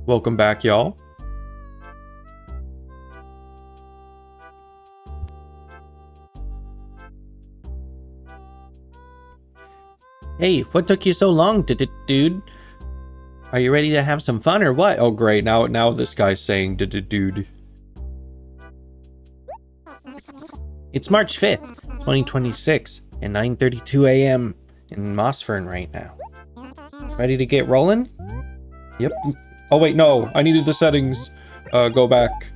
Welcome back, y'all. Hey, what took you so long, dude? Are you ready to have some fun or what? Oh, great. Now this guy's saying dude. It's March 5th, 2026, and 9:32 a.m. in Mossfern right now. Ready to get rolling? Yep. Oh, wait, no. I needed the settings. Go back.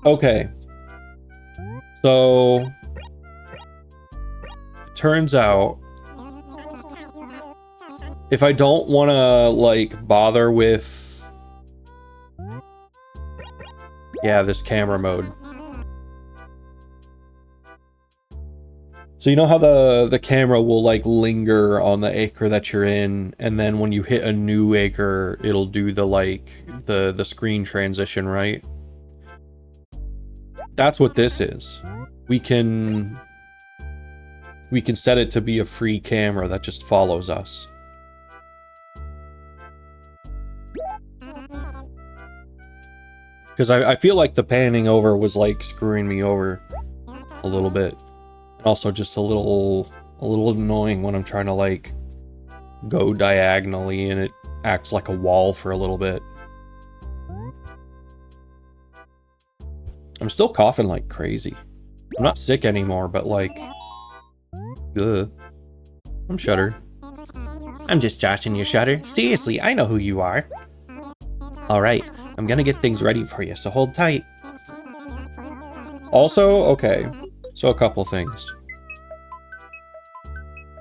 Okay. So, it turns out, if I don't want to, like, bother with, this camera mode. So you know how the camera will, like, linger on the acre that you're in, and then when you hit a new acre, it'll do the, like, the screen transition, right? That's what this is. We can set it to be a free camera that just follows us. Because I feel like the panning over was like screwing me over a little bit. And also just a little annoying when I'm trying to like go diagonally and it acts like a wall for a little bit. I'm still coughing like crazy. I'm not sick anymore, but like, ugh. I'm Shutter. I'm just joshing you, Shutter. Seriously, I know who you are. Alright, I'm gonna get things ready for you, so hold tight. Also, okay, so a couple things.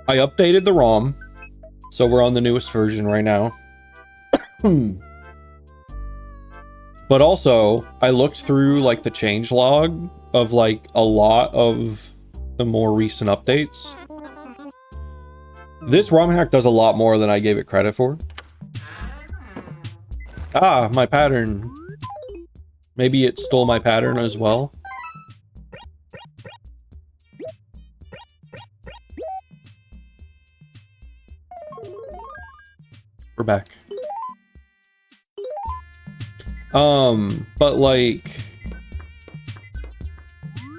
I updated the ROM, so we're on the newest version right now. But also, I looked through, like, the changelog of, like, a lot of the more recent updates. This ROM hack does a lot more than I gave it credit for. Ah, my pattern. Maybe it stole my pattern as well. We're back. But like,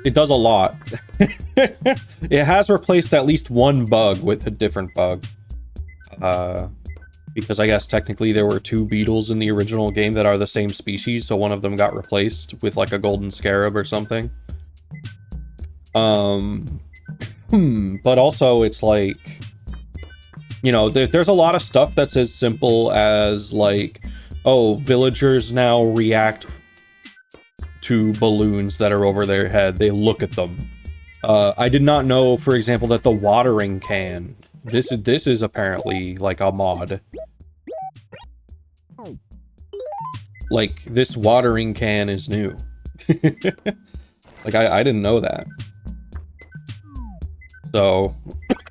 it does a lot. It has replaced at least one bug with a different bug. Because I guess technically there were two beetles in the original game that are the same species, so one of them got replaced with like a golden scarab or something. But also it's like, you know, there's a lot of stuff that's as simple as like, oh, villagers now react to balloons that are over their head. They look at them. I did not know, for example, that the watering can. This is apparently like a mod. Like, this watering can is new. Like, I didn't know that. So,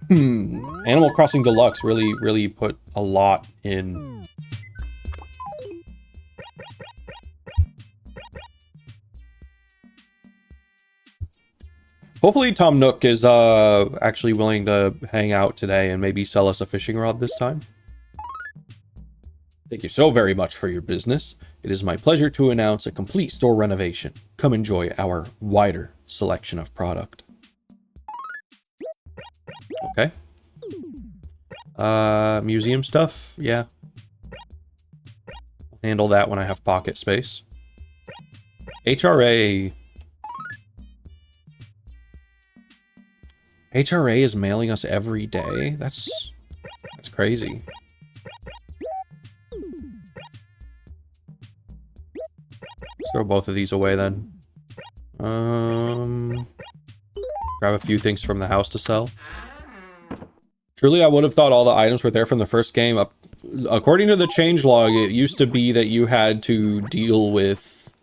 Animal Crossing Deluxe really put a lot in. Hopefully Tom Nook is actually willing to hang out today and maybe sell us a fishing rod this time. Thank you so very much for your business. It is my pleasure to announce a complete store renovation. Come enjoy our wider selection of product. Okay. Museum stuff, yeah. I'll handle that when I have pocket space. HRA is mailing us every day? That's crazy. Let's throw both of these away then. Grab a few things from the house to sell. Truly, I would have thought all the items were there from the first game. According to the changelog, it used to be that you had to deal with,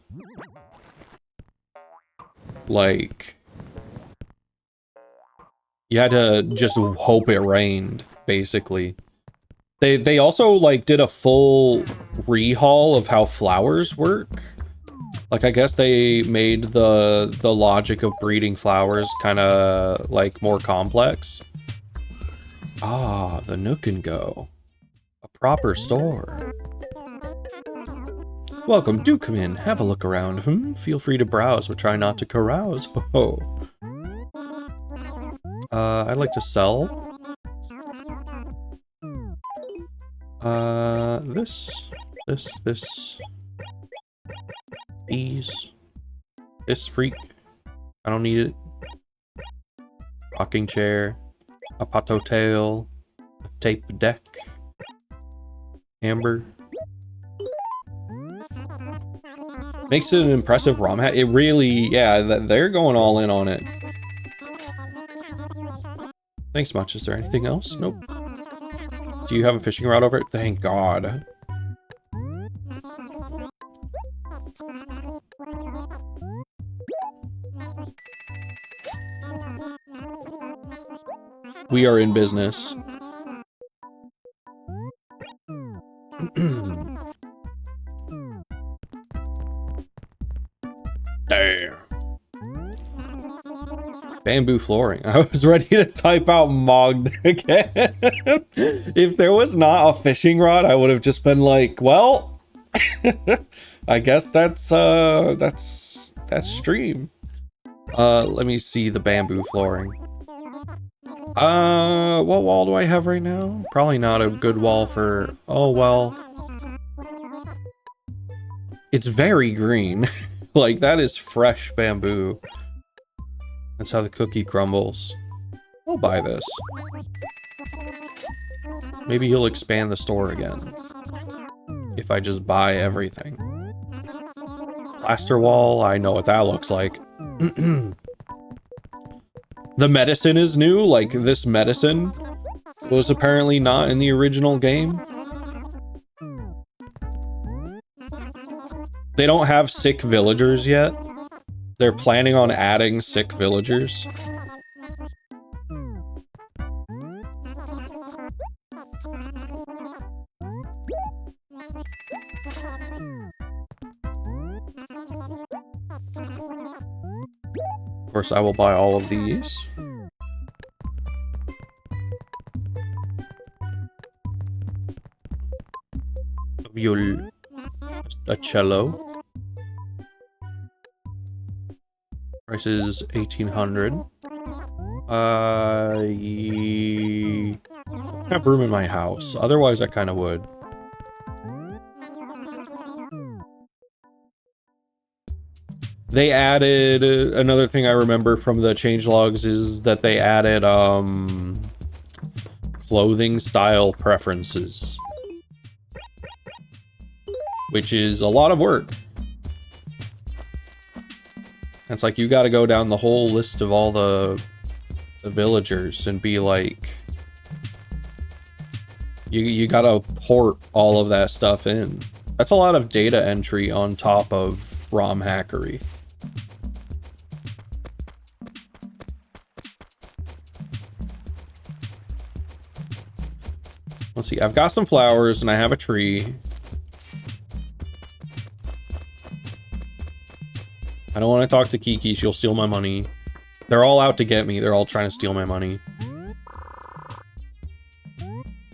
like, you had to just hope it rained, basically. They also, like, did a full rehaul of how flowers work. Like, I guess they made the logic of breeding flowers kind of, like, more complex. Ah, the Nook and Go. A proper store. Welcome, do come in. Have a look around. Feel free to browse, but try not to carouse. Ho ho. I'd like to sell. This. These. This freak. I don't need it. Rocking chair. A pato tail. A tape deck. Amber. Makes it an impressive ROM hack. It really, yeah, they're going all in on it. Thanks much. Is there anything else? Nope. Do you have a fishing rod over it? Thank God. We are in business. Damn. Bamboo flooring. I was ready to type out mogged again. If there was not a fishing rod, I would have just been like, well, I guess that's stream. Let me see the bamboo flooring. What wall do I have right now? Probably not a good wall for, oh well. It's very green. Like, that is fresh bamboo. That's how the cookie crumbles. I'll buy this. Maybe he'll expand the store again. If I just buy everything. Plaster wall, I know what that looks like. The medicine is new, like this medicine was apparently not in the original game. They don't have sick villagers yet. They're planning on adding sick villagers. Of course, I will buy all of these. A cello. Price is 1,800. I have room in my house. Otherwise, I kind of would. They added another thing I remember from the changelogs is that they added clothing style preferences, which is a lot of work. It's like you got to go down the whole list of all the villagers and be like, you got to port all of that stuff in. That's a lot of data entry on top of ROM hackery. Let's see, I've got some flowers and I have a tree. I don't want to talk to Kiki, she'll steal my money. They're all out to get me, they're all trying to steal my money.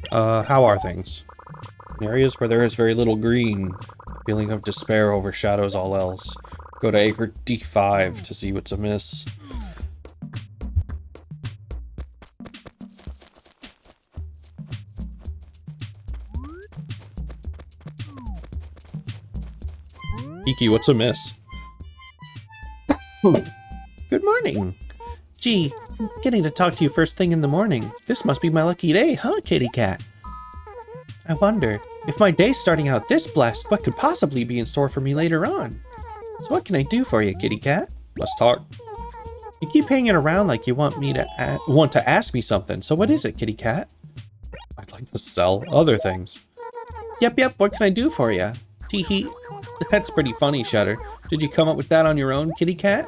How are things? In areas where there is very little green, a feeling of despair overshadows all else. Go to acre D5 to see what's amiss. Kiki, what's amiss? Good morning. Gee, I'm getting to talk to you first thing in the morning. This must be my lucky day, huh, kitty cat? I wonder, if my day's starting out this blessed, what could possibly be in store for me later on? So what can I do for you, kitty cat? Let's talk. You keep hanging around like you want to ask me something, so what is it, kitty cat? I'd like to sell other things. Yep, what can I do for you? Tee-hee. That's pretty funny, Shutter. Did you come up with that on your own, kitty cat?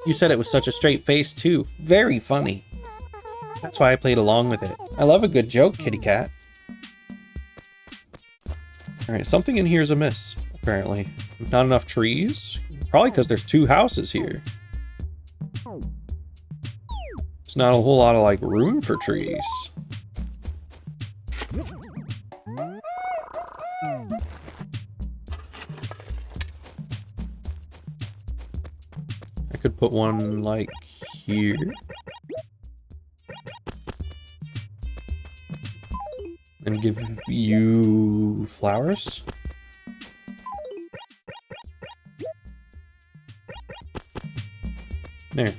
You said it with such a straight face, too. Very funny. That's why I played along with it. I love a good joke, kitty cat. Alright, something in here is amiss, apparently. Not enough trees? Probably because there's 2 houses here. There's not a whole lot of, like, room for trees. could put one, like, here. And give you flowers. There.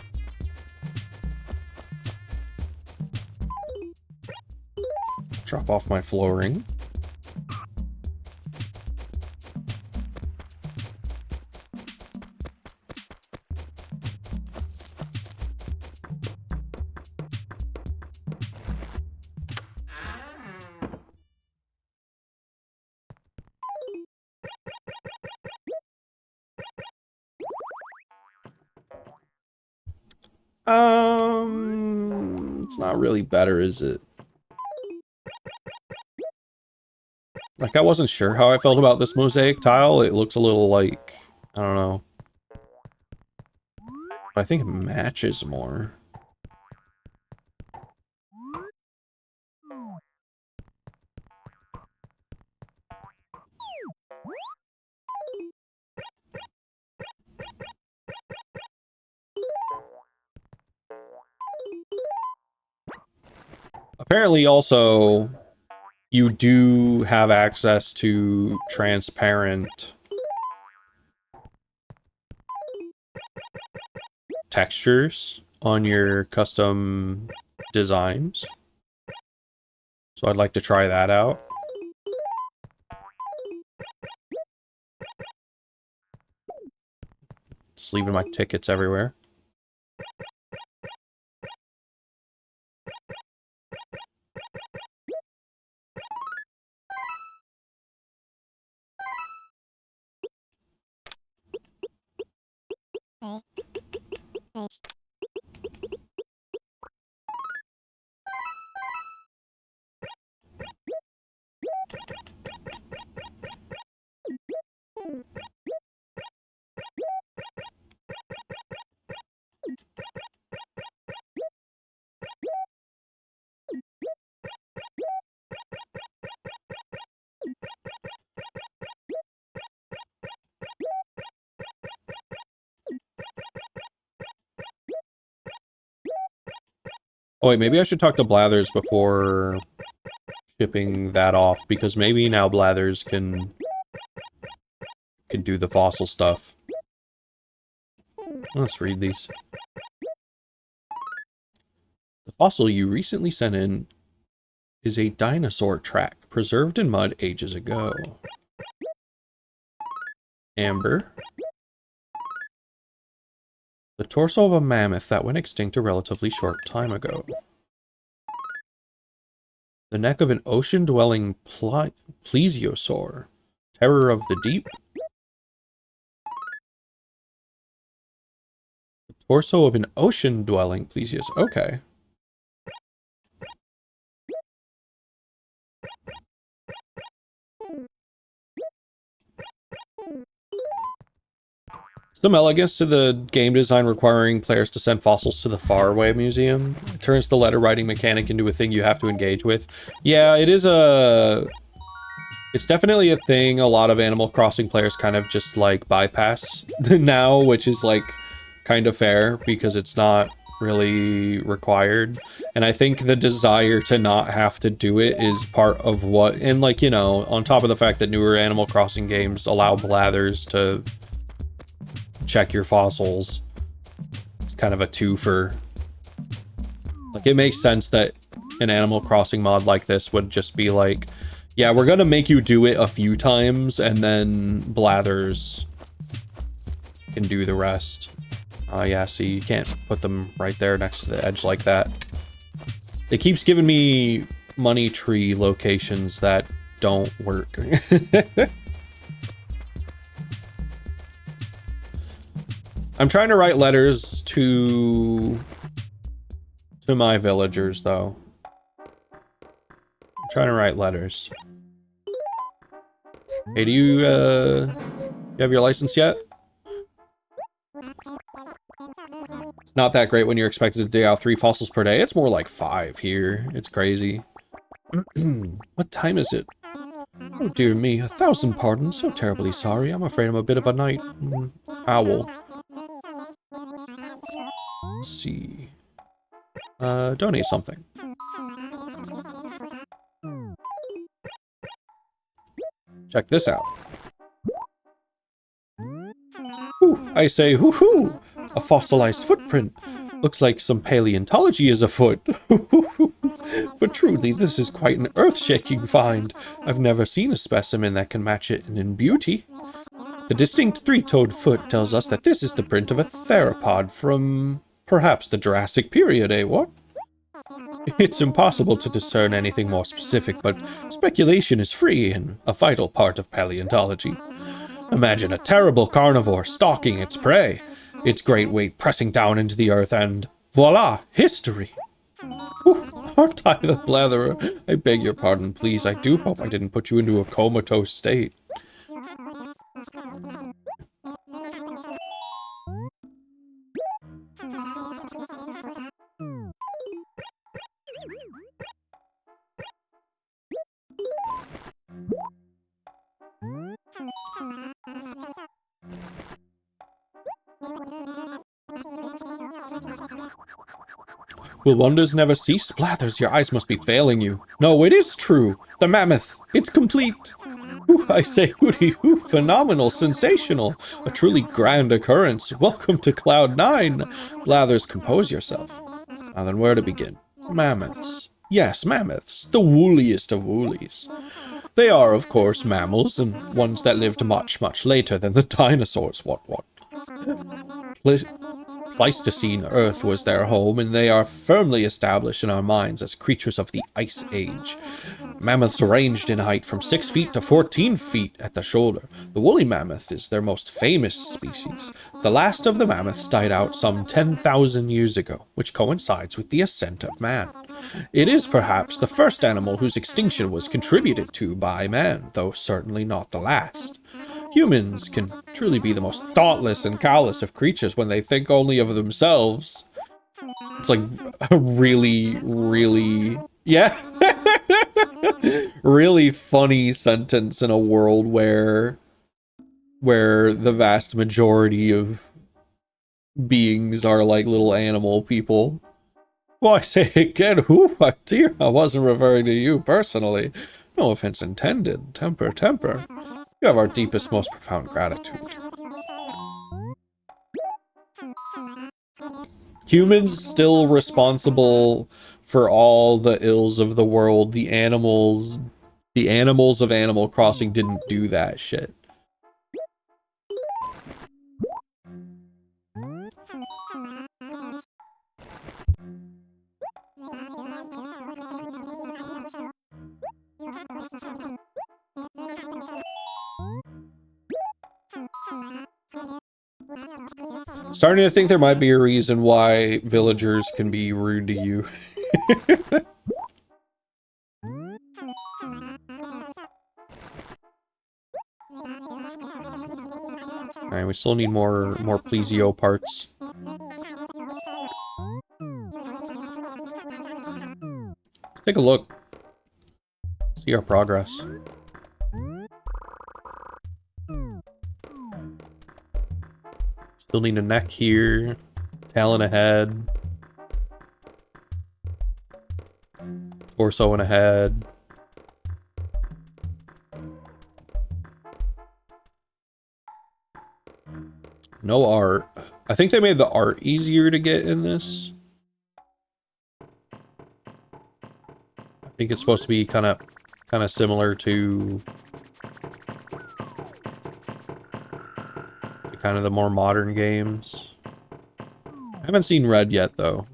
Drop off my flooring. It's not really better, is it? Like, I wasn't sure how I felt about this mosaic tile. It looks a little like, I don't know. I think it matches more. Apparently, also, you do have access to transparent textures on your custom designs. So I'd like to try that out. Just leaving my tickets everywhere. Oh wait, maybe I should talk to Blathers before shipping that off, because maybe now Blathers can do the fossil stuff. Let's read these. The fossil you recently sent in is a dinosaur track preserved in mud ages ago. Amber. The torso of a mammoth that went extinct a relatively short time ago. The neck of an ocean-dwelling plesiosaur. Terror of the deep. The torso of an ocean-dwelling plesiosaur. Okay. Some elegance to the game design requiring players to send fossils to the faraway museum. It turns the letter writing mechanic into a thing you have to engage with. Yeah, it is it's definitely a thing a lot of Animal Crossing players kind of just like bypass now, which is like kind of fair because it's not really required. And I think the desire to not have to do it is part of what, and like, you know, on top of the fact that newer Animal Crossing games allow Blathers to check your fossils, it's kind of a twofer. Like, it makes sense that an Animal Crossing mod like this would just be like, yeah, we're gonna make you do it a few times, and then Blathers can do the rest. Yeah, see, you can't put them right there next to the edge like that. It keeps giving me money tree locations that don't work. I'm trying to write letters to my villagers, though. I'm trying to write letters. Hey, do you have your license yet? It's not that great when you're expected to dig out 3 fossils per day. It's more like 5 here. It's crazy. What time is it? Oh dear me, 1,000 pardons. So terribly sorry. I'm afraid I'm a bit of a night owl. Let's see. Donate something. Check this out. Ooh, I say, hoo-hoo! A fossilized footprint. Looks like some paleontology is afoot. But truly, this is quite an earth-shaking find. I've never seen a specimen that can match it in beauty. The distinct three-toed foot tells us that this is the print of a theropod from perhaps the Jurassic period, eh, what? It's impossible to discern anything more specific, but speculation is free and a vital part of paleontology. Imagine a terrible carnivore stalking its prey, its great weight pressing down into the earth, and voila, history! Ooh, aren't I the blatherer? I beg your pardon, please. I do hope I didn't put you into a comatose state. Will wonders never cease? Blathers, your eyes must be failing you. No, it is true. The mammoth. It's complete. Ooh, I say hooty hoo. Phenomenal. Sensational. A truly grand occurrence. Welcome to Cloud 9. Blathers, compose yourself. Now then, where to begin? Mammoths. Yes, mammoths. The wooliest of woolies. They are, of course, mammals, and ones that lived much, much later than the dinosaurs. What? Pleistocene Earth was their home, and they are firmly established in our minds as creatures of the Ice Age. Mammoths ranged in height from 6 feet to 14 feet at the shoulder. The woolly mammoth is their most famous species. The last of the mammoths died out some 10,000 years ago, which coincides with the ascent of man. It is perhaps the first animal whose extinction was contributed to by man, though certainly not the last. Humans can truly be the most thoughtless and callous of creatures when they think only of themselves. It's like a really, yeah, really funny sentence in a world where the vast majority of beings are like little animal people. Well, I say again, who, my dear, I wasn't referring to you personally. No offense intended. Temper. You have our deepest, most profound gratitude. Humans still responsible for all the ills of the world. The animals of Animal Crossing didn't do that shit. Starting to think there might be a reason why villagers can be rude to you. Alright, we still need more Plesio parts. Let's take a look. See our progress. Still need a neck here, tail and a head, torso and a head. No art. I think they made the art easier to get in this. I think it's supposed to be kind of similar to kind of the more modern games. I haven't seen Red yet, though.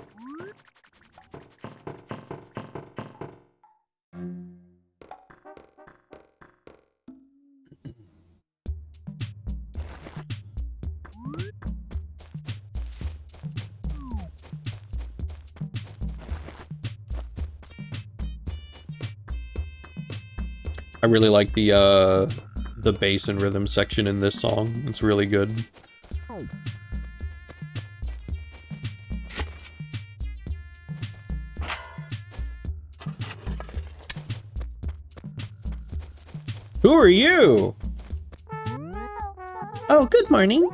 I really like the bass and rhythm section in this song. It's really good. Who are you? Oh, good morning.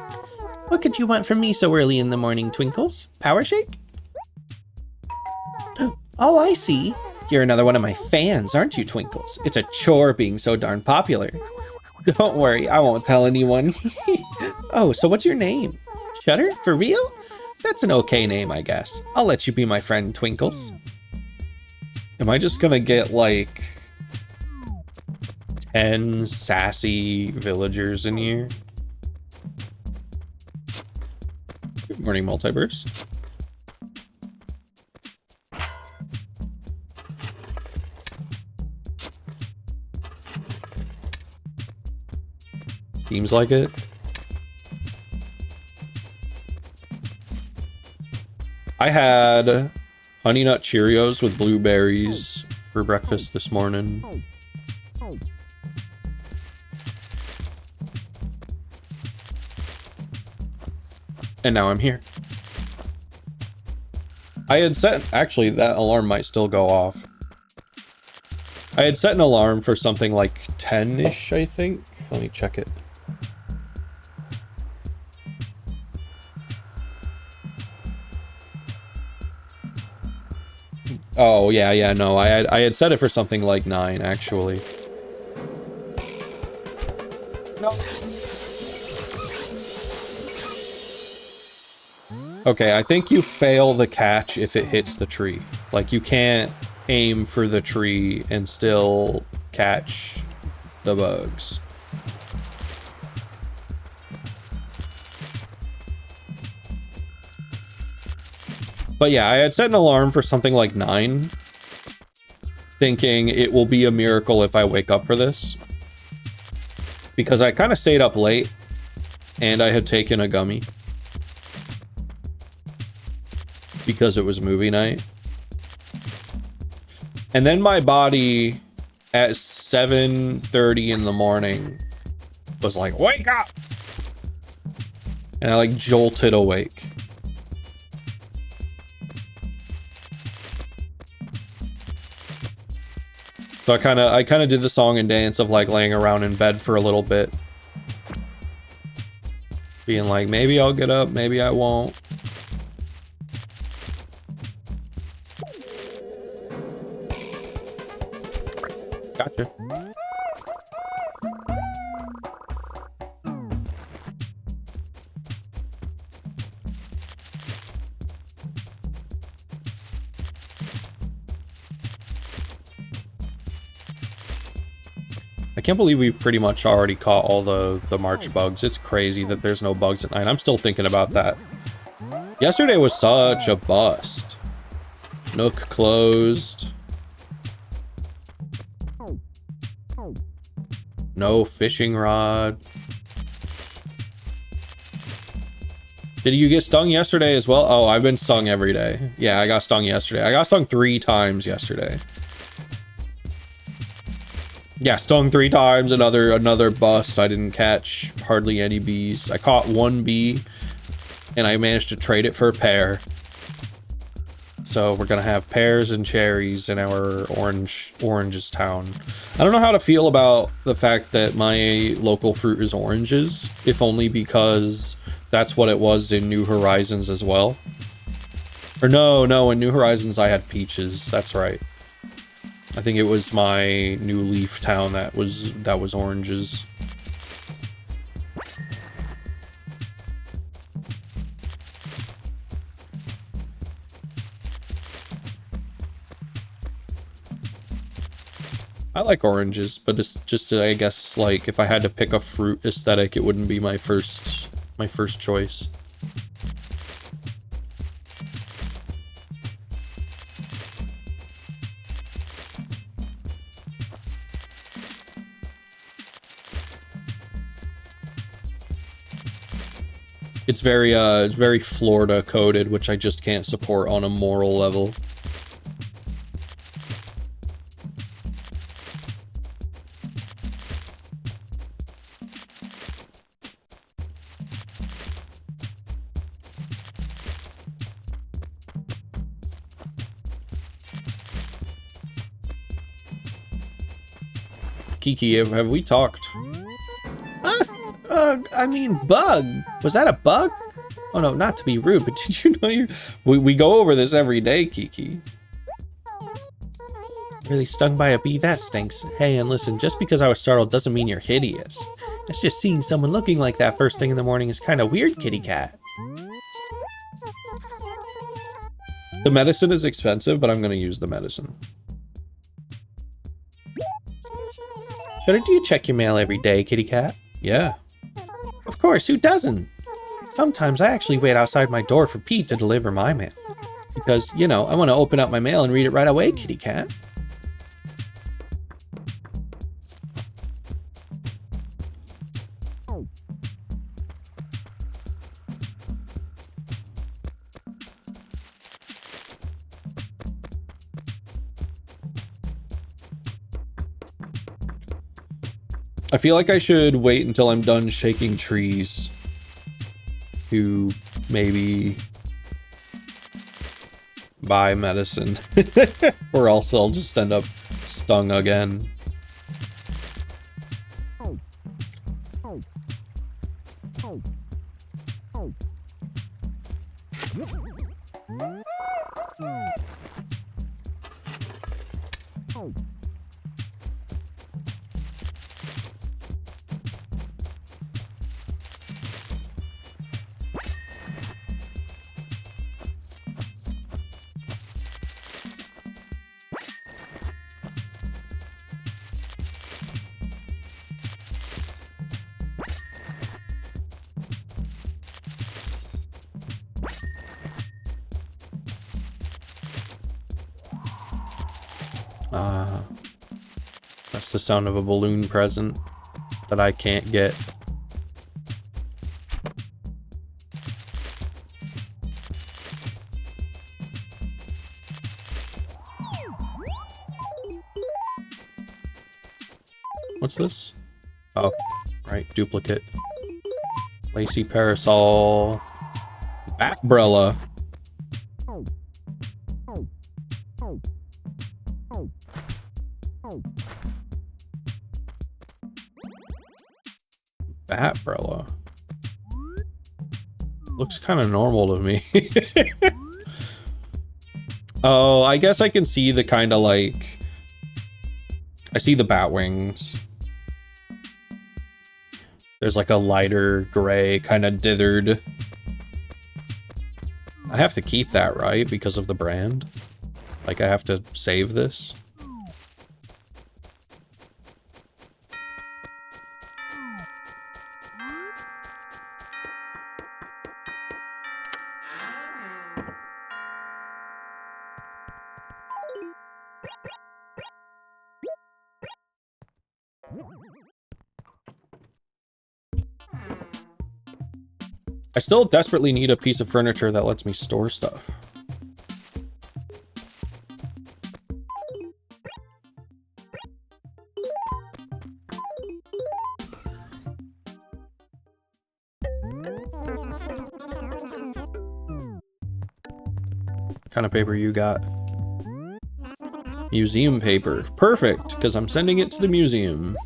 What could you want from me so early in the morning, Twinkles? Power shake? Oh, I see. You're another one of my fans, aren't you, Twinkles? It's a chore being so darn popular. Don't worry, I won't tell anyone. Oh, so what's your name? Shutter? For real? That's an okay name, I guess. I'll let you be my friend, Twinkles. Am I just gonna get, like, 10 sassy villagers in here? Good morning, Multiverse. Seems like it. I had Honey Nut Cheerios with blueberries for breakfast this morning. And now I'm here. I had set, actually that alarm might still go off. I had set an alarm for something like 10-ish, I think. Let me check it. Oh, yeah, no, I had set it for something like 9, actually. No. Okay, I think you fail the catch if it hits the tree. Like, you can't aim for the tree and still catch the bugs. But yeah, I had set an alarm for something like 9, thinking it will be a miracle if I wake up for this. Because I kind of stayed up late, and I had taken a gummy. Because it was movie night. And then my body, at 7:30 in the morning, was like, wake up! And I like jolted awake. So I kind of did the song and dance of like laying around in bed for a little bit. Being like, maybe I'll get up, maybe I won't. Gotcha. I can't believe we've pretty much already caught all the March bugs. It's crazy that there's no bugs at night. I'm still thinking about that. Yesterday was such a bust. Nook closed. No fishing rod. Did you get stung yesterday as well? Oh, I've been stung every day. Yeah, I got stung yesterday. I got stung 3 times yesterday. Yeah, stung 3 times, another bust. I didn't catch hardly any bees. I caught 1 bee, and I managed to trade it for a pear. So we're gonna have pears and cherries in our oranges town. I don't know how to feel about the fact that my local fruit is oranges, if only because that's what it was in New Horizons as well. Or no, in New Horizons I had peaches, that's right. I think it was my New Leaf town that was oranges. I like oranges, but it's just, I guess, like, if I had to pick a fruit aesthetic, it wouldn't be my first choice. It's very Florida coded, which I just can't support on a moral level. Kiki, have we talked? I mean, bug. Was that a bug? Oh no, not to be rude, but did you know we go over this every day, Kiki. Really stung by a bee? That stinks. Hey, and listen, just because I was startled doesn't mean you're hideous. It's just seeing someone looking like that first thing in the morning is kind of weird, kitty cat. The medicine is expensive, but I'm gonna use the medicine. Do you check your mail every day, kitty cat? Yeah. Of course, who doesn't? Sometimes I actually wait outside my door for Pete to deliver my mail. Because, you know, I want to open up my mail and read it right away, kitty cat. I feel like I should wait until I'm done shaking trees to maybe buy medicine. Or else I'll just end up stung again. That's the sound of a balloon present that I can't get. What's this? Oh, right, duplicate. Lacy parasol. Batbrella. Batbrella. Looks kind of normal to me. Oh, I guess I can see the kind of like... I see the bat wings. There's like a lighter gray, kind of dithered. I have to keep that, right? Because of the brand? Like, I have to save this? I still desperately need a piece of furniture that lets me store stuff. What kind of paper you got? Museum paper. Perfect, because I'm sending it to the museum.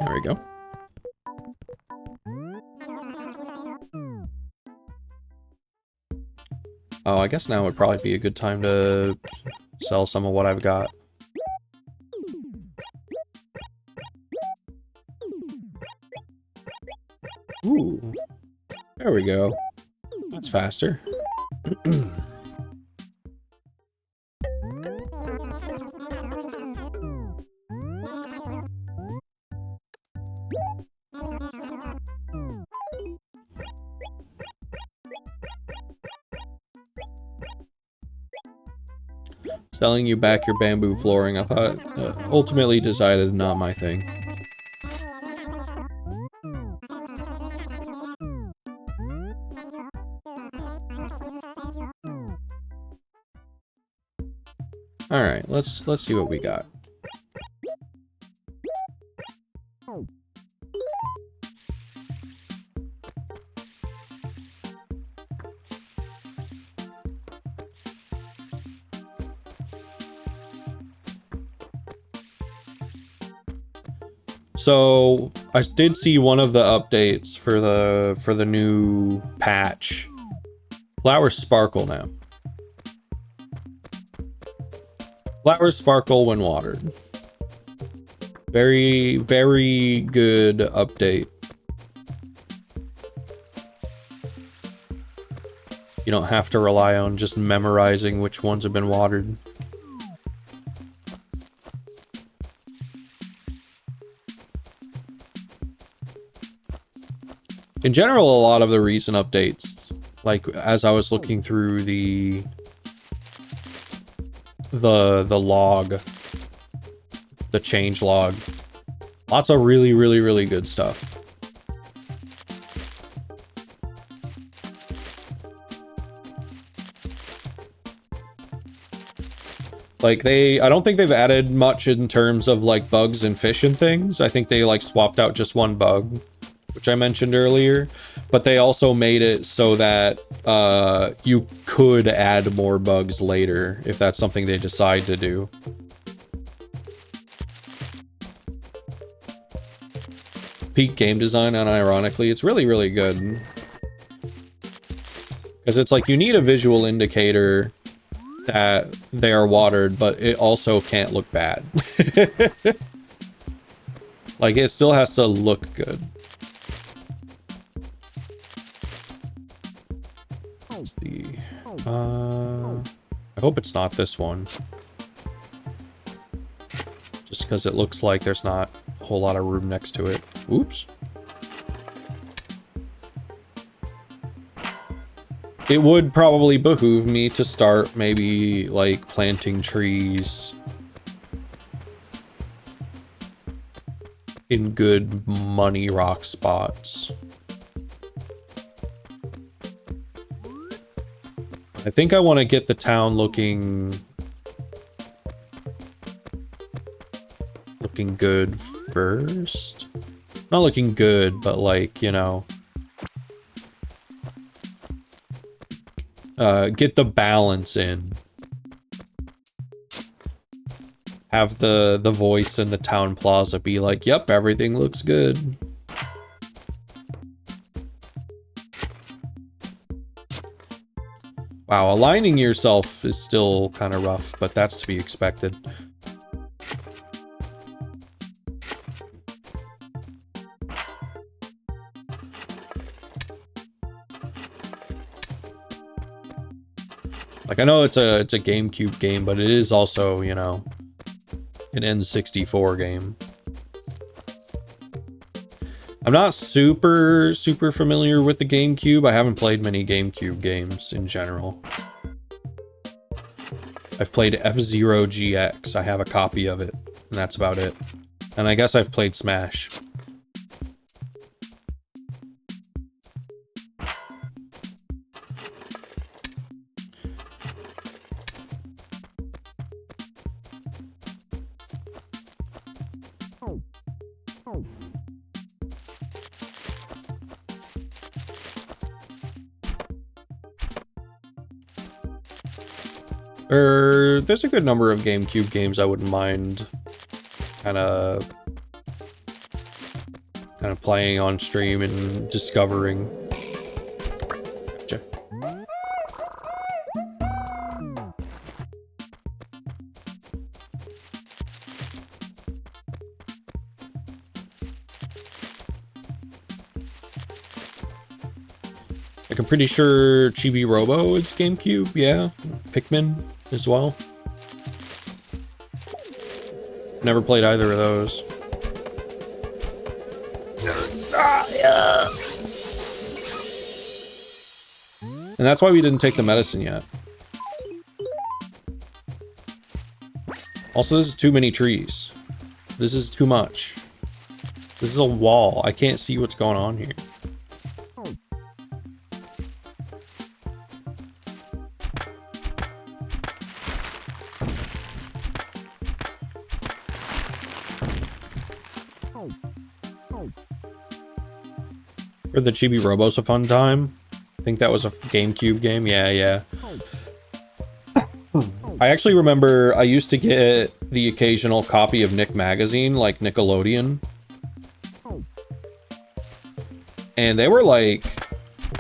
There we go. Oh, I guess now would probably be a good time to sell some of what I've got. Ooh. There we go. That's faster. Selling you back your bamboo flooring. I thought ultimately decided not my thing. All right, let's see what we got. So I did see one of the updates for the new patch. Flowers sparkle now. Flowers sparkle when watered. Very, very good update. You don't have to rely on just memorizing which ones have been watered. In general, a lot of the recent updates, like as I was looking through the log, the change log, lots of really, really, really good stuff. Like I don't think they've added much in terms of like bugs and fish and things. I think they like swapped out just one bug, which I mentioned earlier, but they also made it so that you could add more bugs later if that's something they decide to do. Peak game design, unironically, it's really, really good. Because it's like you need a visual indicator that they are watered, but it also can't look bad. Like it still has to look good. I hope it's not this one. Just because it looks like there's not a whole lot of room next to it. Oops. It would probably behoove me to start maybe like planting trees in good money rock spots. I think I want to get the town looking good first. Not looking good, but like, you know, get the balance in. Have the voice in the town plaza be like, yep, everything looks good. Wow, aligning yourself is still kind of rough, but that's to be expected. Like, I know it's a GameCube game, but it is also, you know, an N64 game. I'm not super familiar with the GameCube. I haven't played many GameCube games in general. I've played F-Zero GX. I have a copy of it, and that's about it. And I guess I've played Smash. There's a good number of GameCube games I wouldn't mind kind of playing on stream and discovering. Gotcha. Like, I'm pretty sure Chibi Robo is GameCube, yeah. Pikmin as well. Never played either of those. And that's why we didn't take the medicine yet. Also, this is too many trees. This is too much. This is a wall. I can't see what's going on here. For the Chibi Robo's a fun time. I think that was a GameCube game. Yeah. I actually remember I used to get the occasional copy of Nick Magazine, like Nickelodeon. And they were like,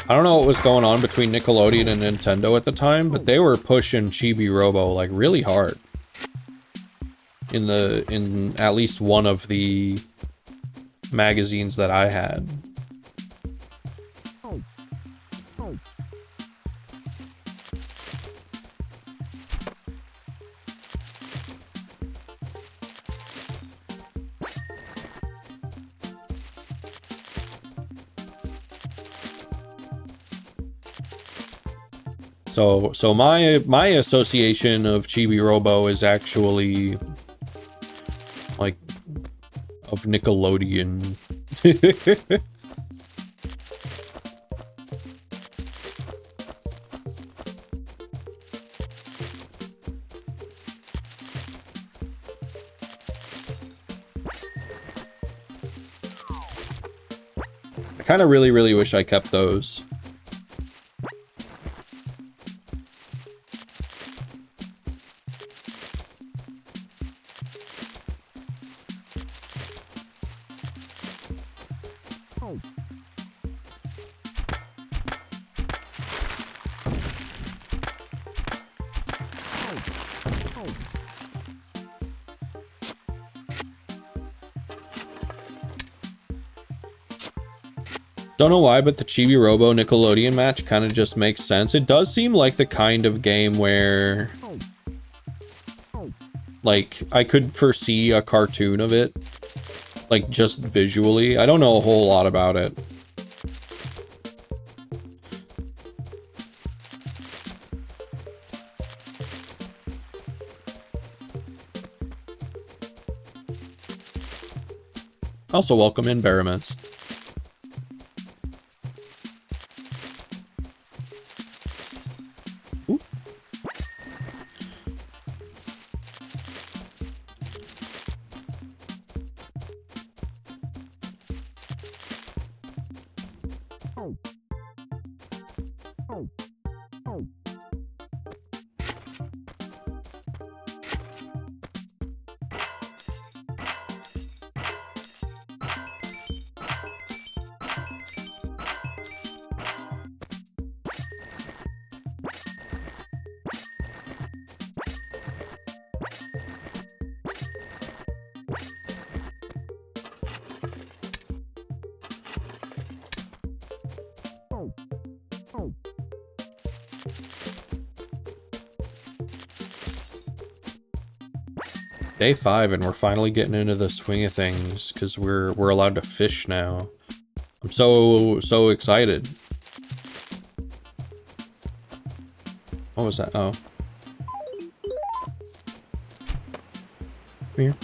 I don't know what was going on between Nickelodeon and Nintendo at the time, but they were pushing Chibi Robo like really hard. In at least one of the magazines that I had. So my association of Chibi Robo is actually like of Nickelodeon. I kind of really wish I kept those. Don't know why, but the Chibi Robo Nickelodeon match kind of just makes sense. It does seem like the kind of game where, like, I could foresee a cartoon of it, like, just visually. I don't know a whole lot about it. Also, welcome in, Baraments. Day 5, and we're finally getting into the swing of things because we're allowed to fish now. I'm so excited. What was that? Oh. Come here.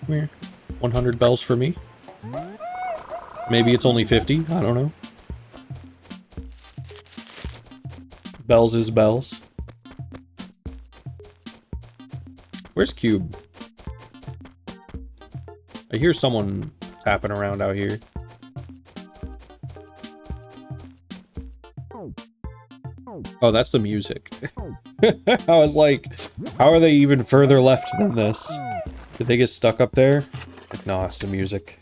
Come here. 100 bells for me. Maybe it's only 50. I don't know. Bells is bells. Where's Cube? I hear someone tapping around out here. Oh, that's the music. I was like, how are they even further left than this? Did they get stuck up there? Like, nah, it's the music.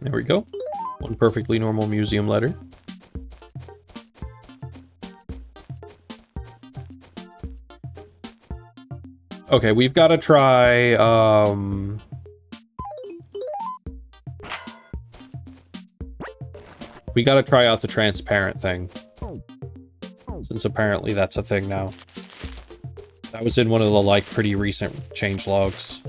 There we go. One perfectly normal museum letter. Okay, we've got to try, we got to try out the transparent thing. Since apparently that's a thing now. That was in one of the, like, pretty recent changelogs.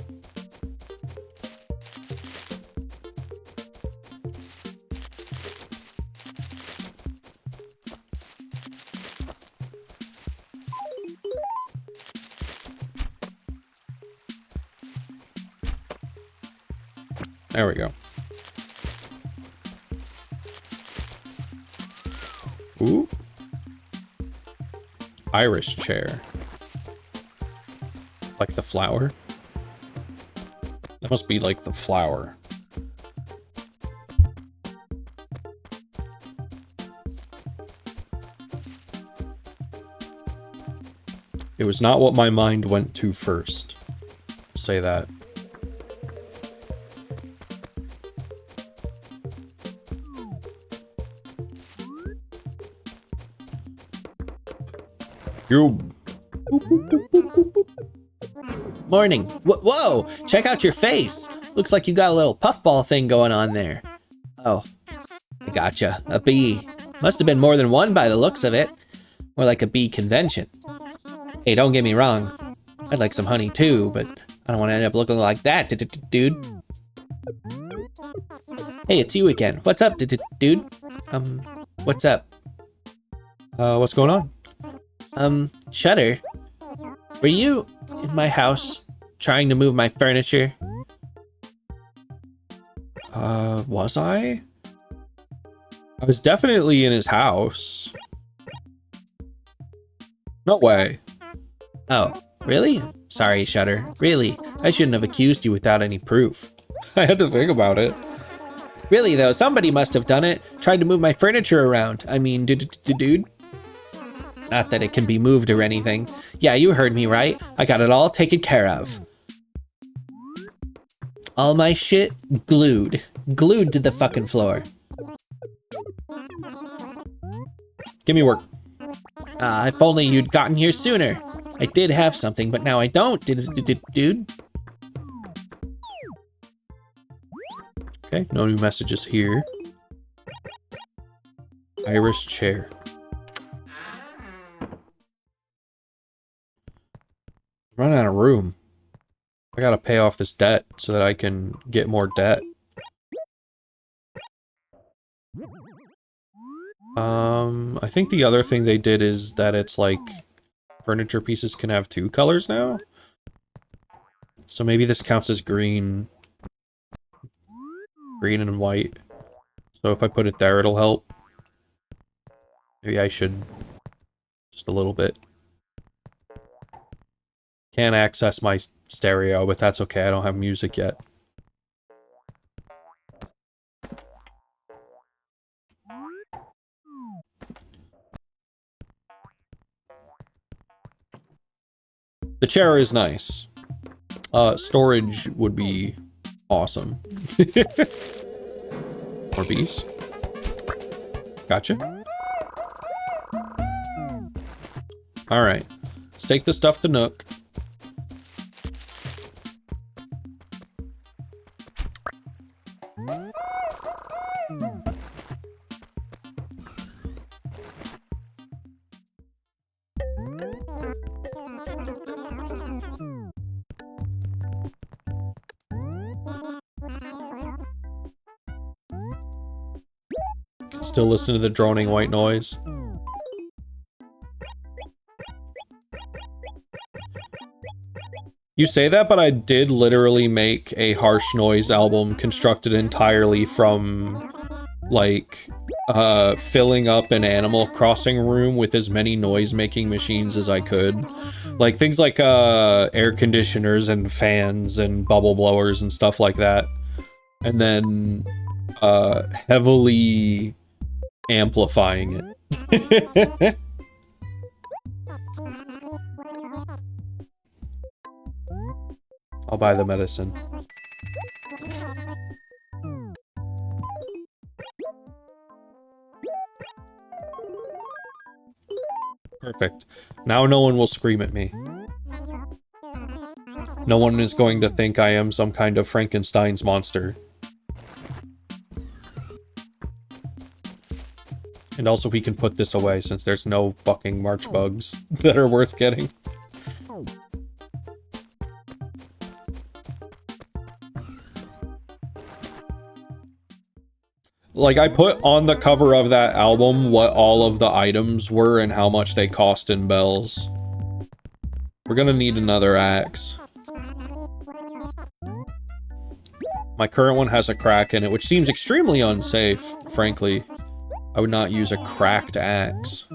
There we go. Ooh. Iris chair. Like the flower? That must be like the flower. It was not what my mind went to first. I'll say that. You. Morning. Whoa! Check out your face. Looks like you got a little puffball thing going on there. Oh, I gotcha. A bee. Must have been more than one by the looks of it. More like a bee convention. Hey, don't get me wrong. I'd like some honey too, but I don't want to end up looking like that, dude. Hey, it's you again. What's up, dude? What's up? What's going on? Shutter, were you in my house trying to move my furniture? Was I? I was definitely in his house. No way. Oh, really? Sorry, Shutter. Really, I shouldn't have accused you without any proof. I had to think about it. Really, though, somebody must have done it. Tried to move my furniture around. I mean, dude. Not that it can be moved or anything. Yeah, you heard me right. I got it all taken care of. All my shit glued. Glued to the fucking floor. Give me work. If only you'd gotten here sooner. I did have something, but now I don't, dude. Okay, no new messages here. Iris chair. I'm running out of room. I gotta pay off this debt so that I can get more debt. I think the other thing they did is that it's like furniture pieces can have 2 colors now. So maybe this counts as green. Green and white. So if I put it there, it'll help. Maybe I should just a little bit. Can't access my stereo, but that's okay. I don't have music yet. The chair is nice. Storage would be awesome. More bees. Gotcha. Alright. Let's take the stuff to Nook. Still listen to the droning white noise. You say that, but I did literally make a harsh noise album constructed entirely from, like, filling up an Animal Crossing room with as many noise-making machines as I could. Like, things like, air conditioners and fans and bubble blowers and stuff like that. And then, heavily amplifying it. I'll buy the medicine. Perfect. Now no one will scream at me. No one is going to think I am some kind of Frankenstein's monster. And also we can put this away since there's no fucking March bugs that are worth getting. Like, I put on the cover of that album what all of the items were and how much they cost in bells. We're gonna need another axe. My current one has a crack in it, which seems extremely unsafe, frankly. I would not use a cracked axe.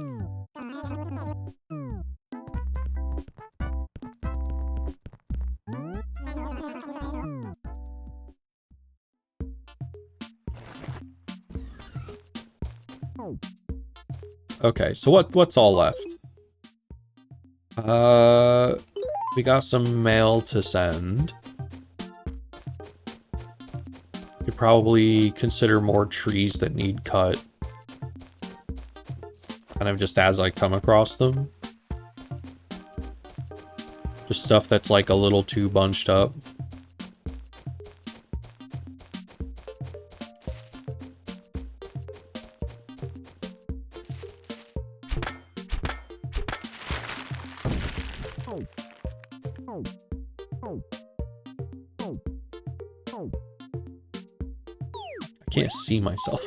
Okay, so what's all left? We got some mail to send. Could probably consider more trees that need cut. Kind of just as I come across them. Just stuff that's like a little too bunched up. I can't see myself.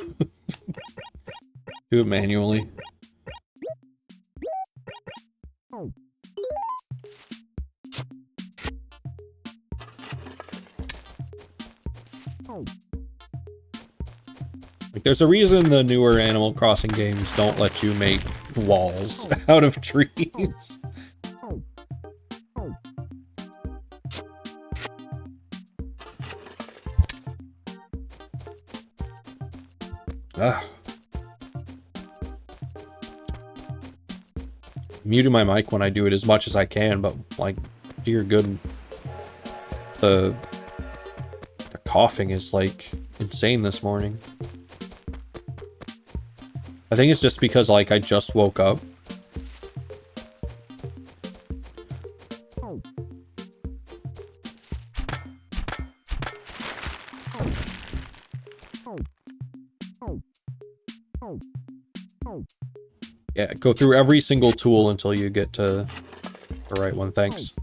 Do it manually. Like, there's a reason the newer Animal Crossing games don't let you make walls out of trees. Muting my mic when I do it as much as I can, but like, dear good, the coughing is like insane this morning. I think it's just because like I just woke up. Yeah, go through every single tool until you get to the right one. Thanks.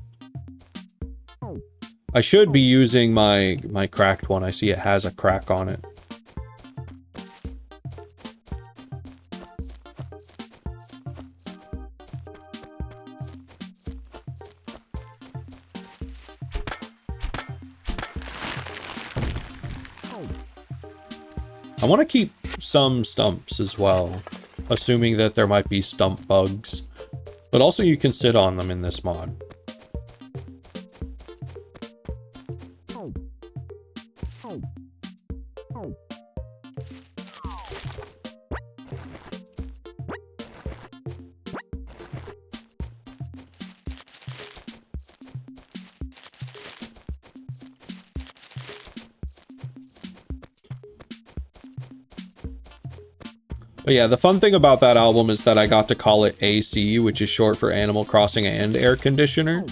I should be using my cracked one. I see it has a crack on it. I want to keep some stumps as well, assuming that there might be stump bugs, but also you can sit on them in this mod. But yeah, the fun thing about that album is that I got to call it AC, which is short for Animal Crossing and Air Conditioner.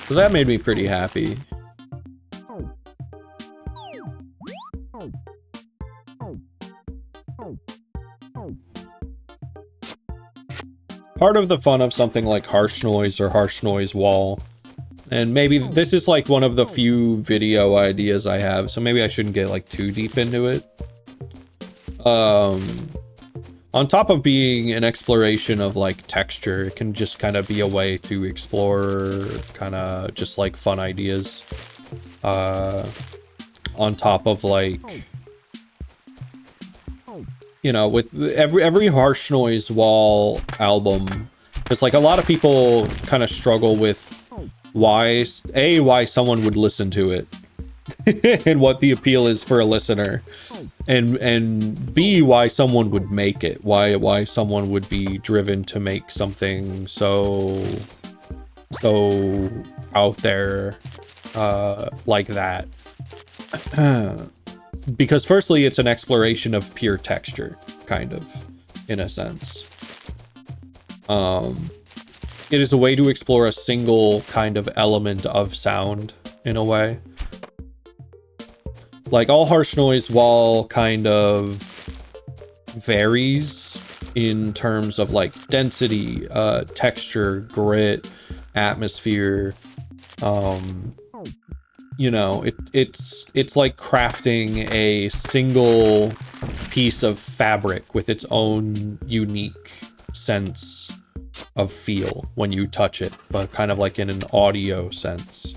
So that made me pretty happy. Part of the fun of something like Harsh Noise or Harsh Noise Wall, and maybe this is like one of the few video ideas I have, so maybe I shouldn't get like too deep into it. On top of being an exploration of like texture, it can just kind of be a way to explore kind of just like fun ideas. On top of like, you know, with every Harsh Noise Wall album, because like a lot of people kind of struggle with why someone would listen to it and what the appeal is for a listener, and B, why someone would make it, why someone would be driven to make something so out there like that. because firstly, it's an exploration of pure texture, kind of, in a sense. It is a way to explore a single kind of element of sound, in a way. Like, all harsh noise, while kind of varies in terms of, like, density, texture, grit, atmosphere, you know, it's like crafting a single piece of fabric with its own unique sense of feel when you touch it, but kind of like in an audio sense.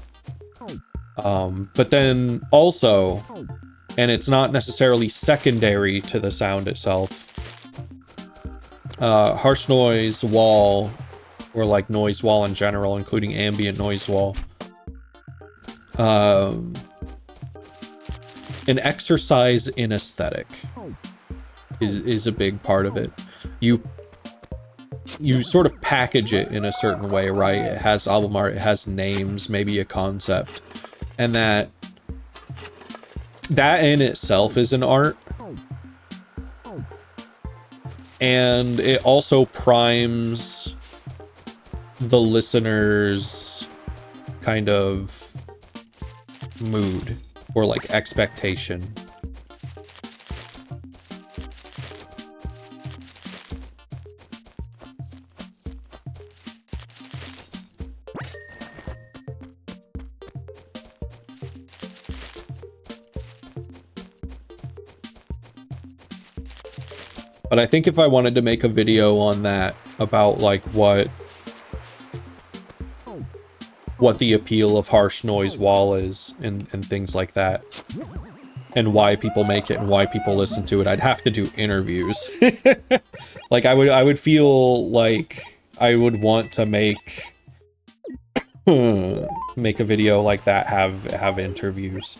But then also, and it's not necessarily secondary to the sound itself, harsh noise wall, or like noise wall in general, including ambient noise wall, an exercise in aesthetic is a big part of it. You sort of package it in a certain way, right? It has album art, it has names, maybe a concept, and that in itself is an art. And it also primes the listener's kind of mood or like expectation. But I think if I wanted to make a video on that, about like what the appeal of harsh noise wall is and things like that, and why people make it and why people listen to it, I'd have to do interviews. Like I would feel like I would want to make a video like that, have interviews.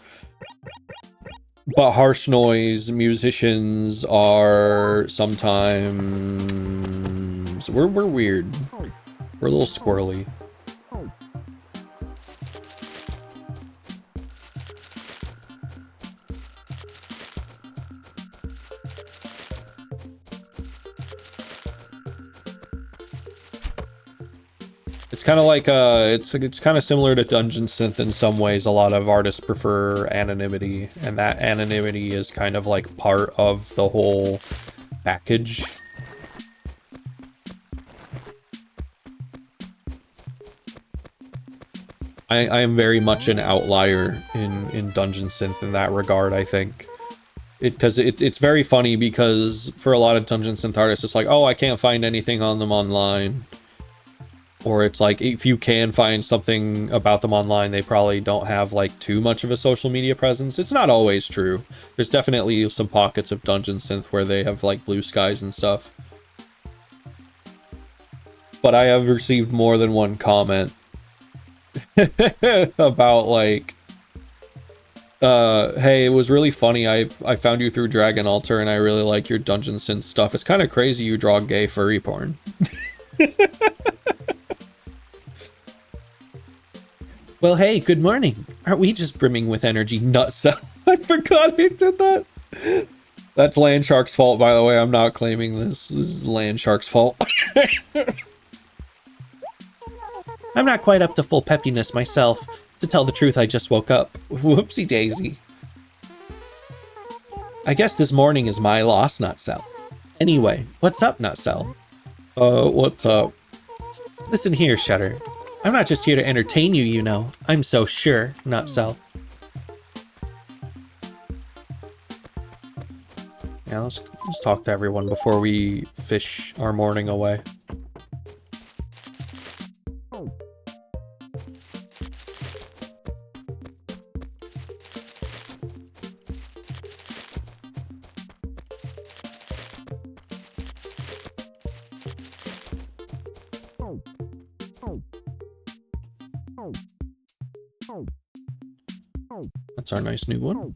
But harsh noise musicians are sometimes... We're weird. We're a little squirrely. It's kind of like it's kind of similar to Dungeon Synth in some ways. A lot of artists prefer anonymity, and that anonymity is kind of like part of the whole package. I am very much an outlier in Dungeon Synth in that regard, I think. Because it's very funny, because for a lot of Dungeon Synth artists, it's like, oh, I can't find anything on them online. Or it's like, if you can find something about them online, they probably don't have like too much of a social media presence. It's not always true. There's definitely some pockets of Dungeon Synth where they have like blue skies and stuff. But I have received more than one comment about like, hey, it was really funny. I found you through Dragon Altar and I really like your Dungeon Synth stuff. It's kind of crazy you draw gay furry porn. Well, hey, good morning. Aren't we just brimming with energy? Nutso. I forgot I did that. That's Landshark's fault, by the way. I'm not claiming this. This is Landshark's fault. I'm not quite up to full peppiness myself. To tell the truth, I just woke up. Whoopsie daisy. I guess this morning is my loss, Nutso. Anyway, what's up, Nutso? What's up? Listen here, Shutter. I'm not just here to entertain you, you know. I'm so sure, Nutso. Yeah, let's talk to everyone before we fish our morning away. That's our nice new one.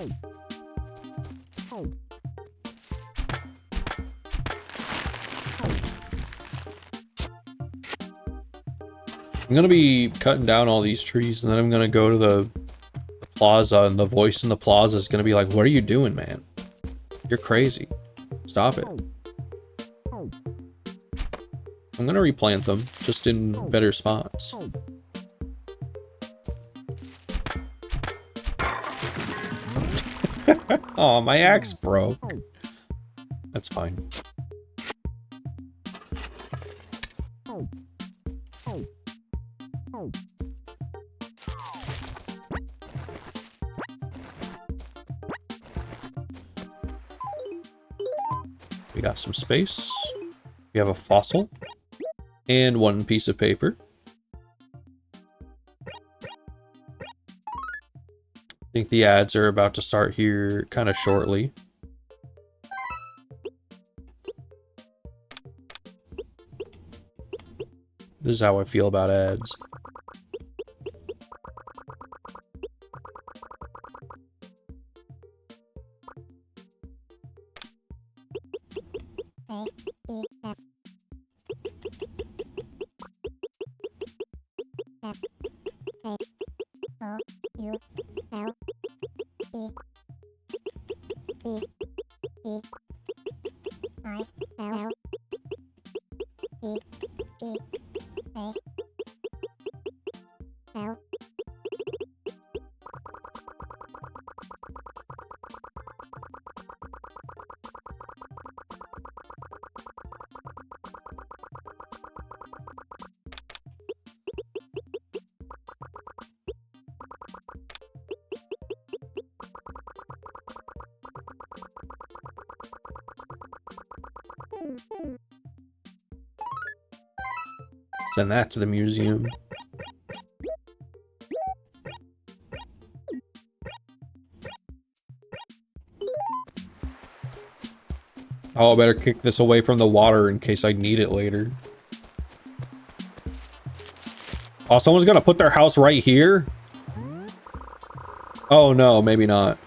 I'm gonna be cutting down all these trees, and then I'm gonna go to the plaza, and the voice in the plaza is gonna be like, "What are you doing, man? You're crazy. Stop it." I'm gonna replant them, just in better spots. Oh, my axe broke. That's fine. We got some space. We have a fossil. And one piece of paper. I think the ads are about to start here kind of shortly. This is how I feel about ads. Send that to the museum. Oh, I better kick this away from the water in case I need it later. Oh, someone's gonna put their house right here? Oh no, maybe not.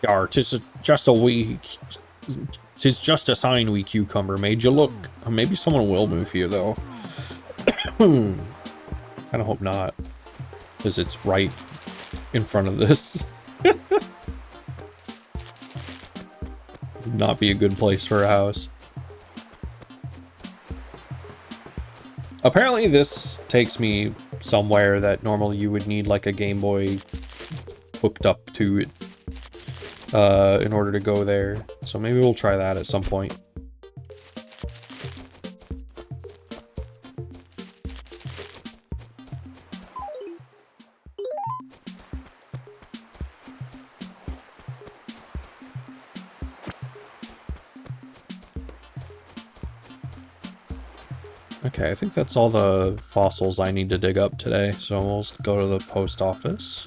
Yar, 'tis just a wee... 'Tis just a sign, wee cucumber made you look. Maybe someone will move here, though. Kinda hope not. Because it's right in front of this. Not be a good place for a house. Apparently this takes me somewhere that normally you would need like a Game Boy hooked up to it in order to go there. So maybe we'll try that at some point. Okay, I think that's all the fossils I need to dig up today, so we'll go to the post office.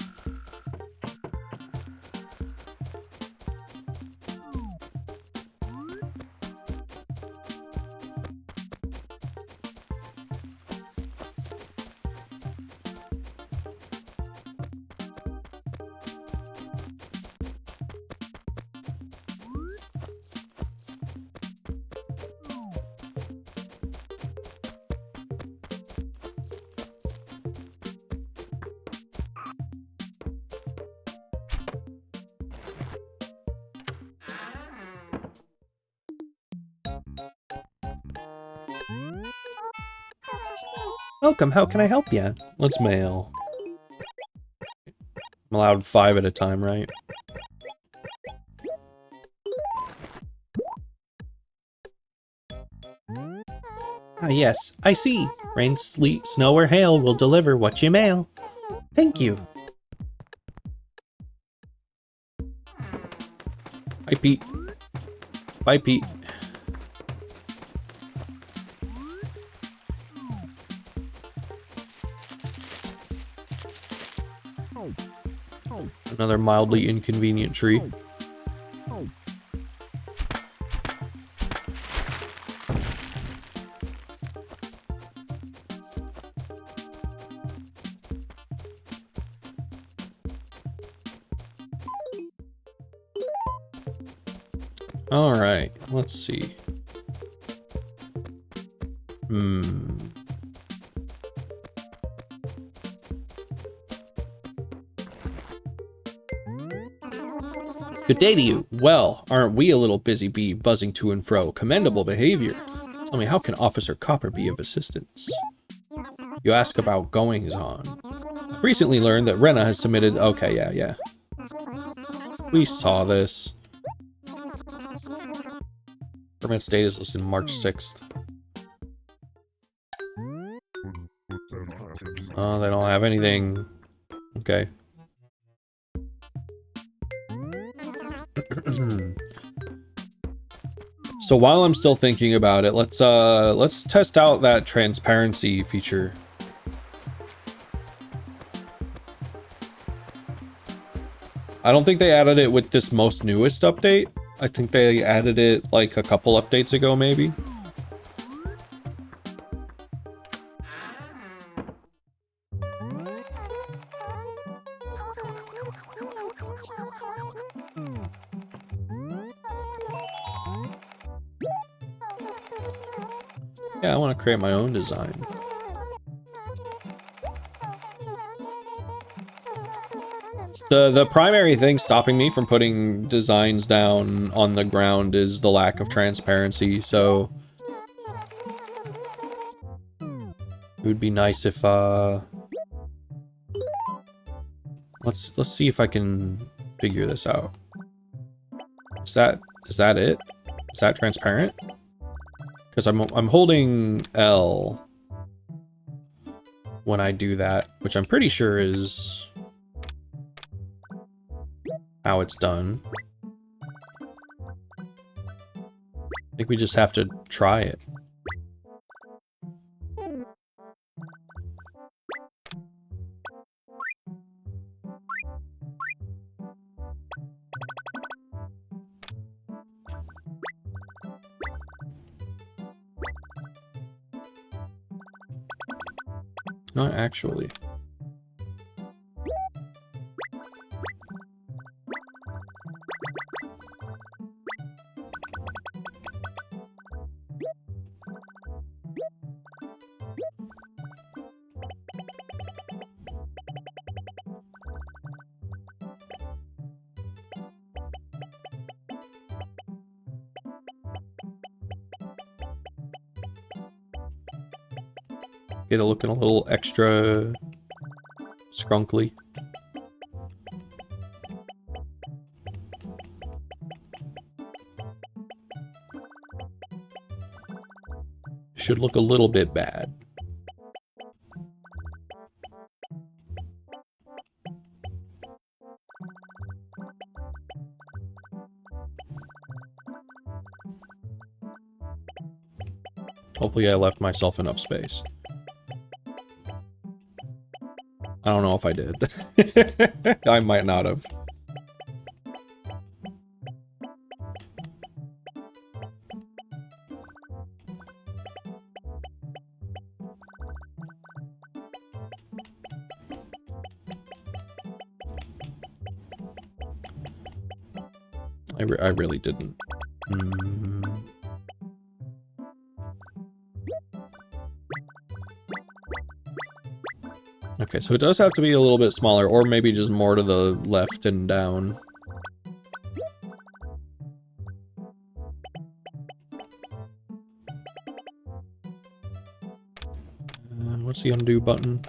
Welcome, how can I help you? Let's mail. I'm allowed 5 at a time, right? Ah, yes, I see. Rain, sleet, snow, or hail will deliver what you mail. Thank you. Bye, Pete. Bye, Pete. Another mildly inconvenient tree. All right, let's see. Good day to you. Well, aren't we a little busy bee buzzing to and fro? Commendable behavior. Tell me, how can Officer Copper be of assistance? You ask about goings-on. I've recently learned that Rena has submitted... Okay, yeah. We saw this. Permit date is listed March 6th. Oh, they don't have anything. Okay. So while I'm still thinking about it, let's test out that transparency feature. I don't think they added it with this most newest update. I think they added it like a couple updates ago, maybe. Yeah, I want to create my own design. The primary thing stopping me from putting designs down on the ground is the lack of transparency, so it would be nice if let's see if I can figure this out. Is that it? Is that transparent? Because I'm holding L when I do that, which I'm pretty sure is how it's done. I think we just have to try it. Not actually. Get it looking a little extra scrunkly. Should look a little bit bad. Hopefully I left myself enough space. I don't know if I did. I might not have. I really didn't. Okay, so it does have to be a little bit smaller, or maybe just more to the left and down. What's the undo button?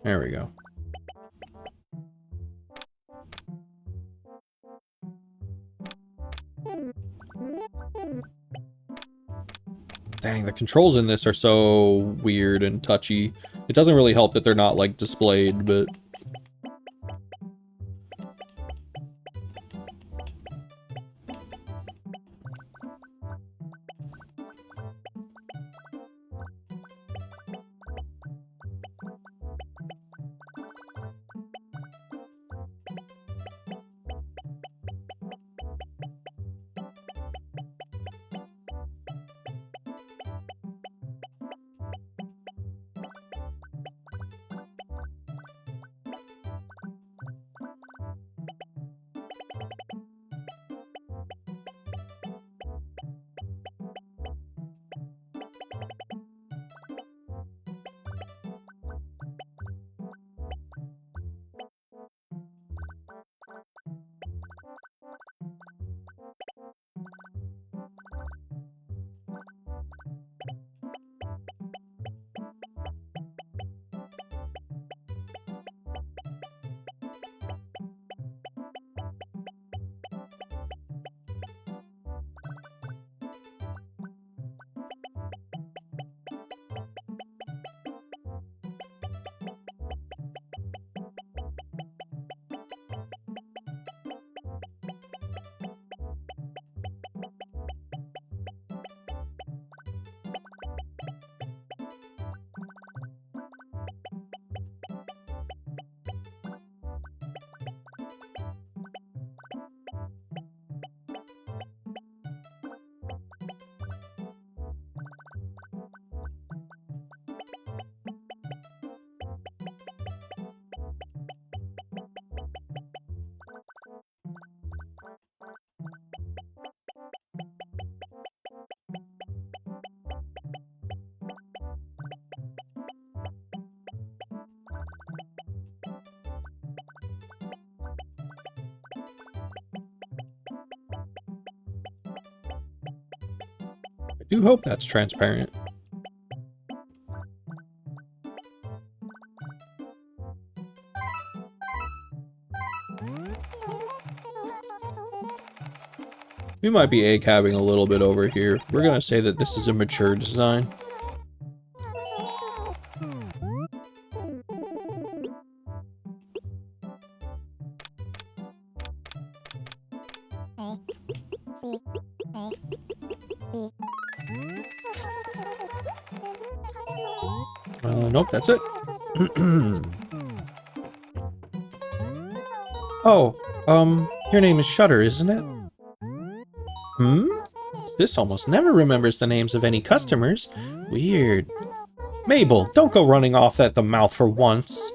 There we go. Dang, the controls in this are so weird and touchy. It doesn't really help that they're not, like, displayed, but... do hope that's transparent. We might be A-cabbing a little bit over here. We're gonna say that this is a mature design. Nope, that's it. Oh, your name is Shutter, isn't it? Hmm? This almost never remembers the names of any customers. Weird. Mabel, don't go running off at the mouth for once.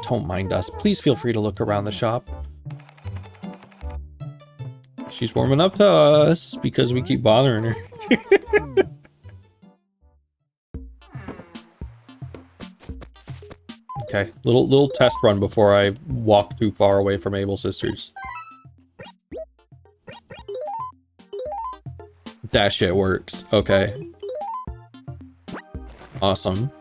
Don't mind us. Please feel free to look around the shop. She's warming up to us because we keep bothering her. Okay, little test run before I walk too far away from Able Sisters. That shit works. Okay. Awesome.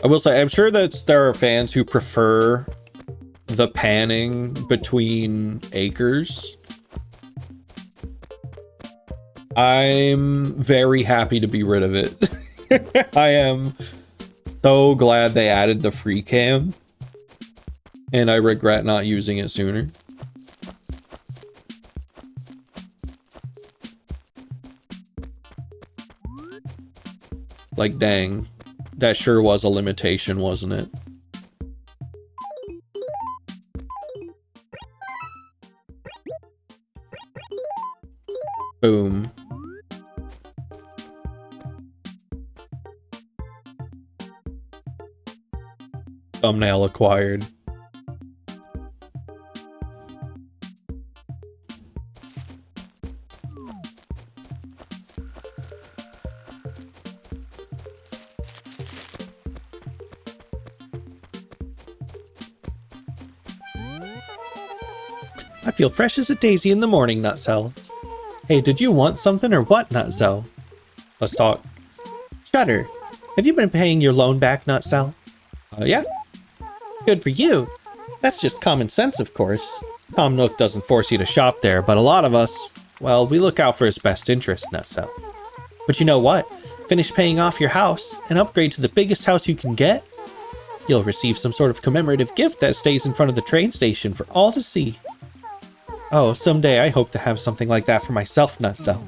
I will say, I'm sure that there are fans who prefer the panning between acres. I'm very happy to be rid of it. I am so glad they added the free cam, and I regret not using it sooner. Like, dang. That sure was a limitation, wasn't it? Boom. Thumbnail acquired. I feel fresh as a daisy in the morning, Nutcell. Hey, did you want something or what, Nutcell? Let's talk. Shutter, have you been paying your loan back, Nutcell? Yeah. Good for you. That's just common sense, of course. Tom Nook doesn't force you to shop there, but a lot of us, well, we look out for his best interest, Nutcell. But you know what? Finish paying off your house and upgrade to the biggest house you can get. You'll receive some sort of commemorative gift that stays in front of the train station for all to see. Oh, someday I hope to have something like that for myself, Nutcell.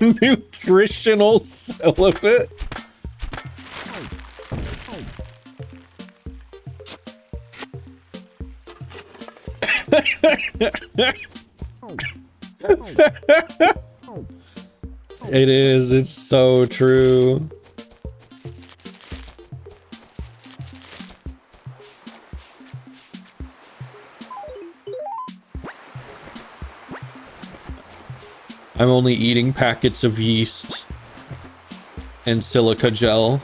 Nutritional celibate? It is, it's so true. I'm only eating packets of yeast and silica gel.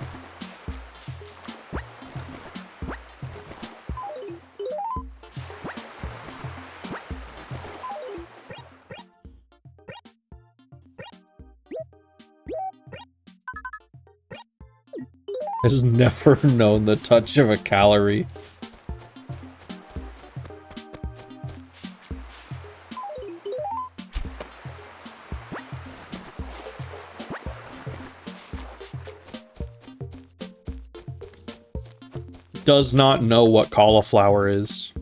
Has never known the touch of a calorie. Does not know what cauliflower is.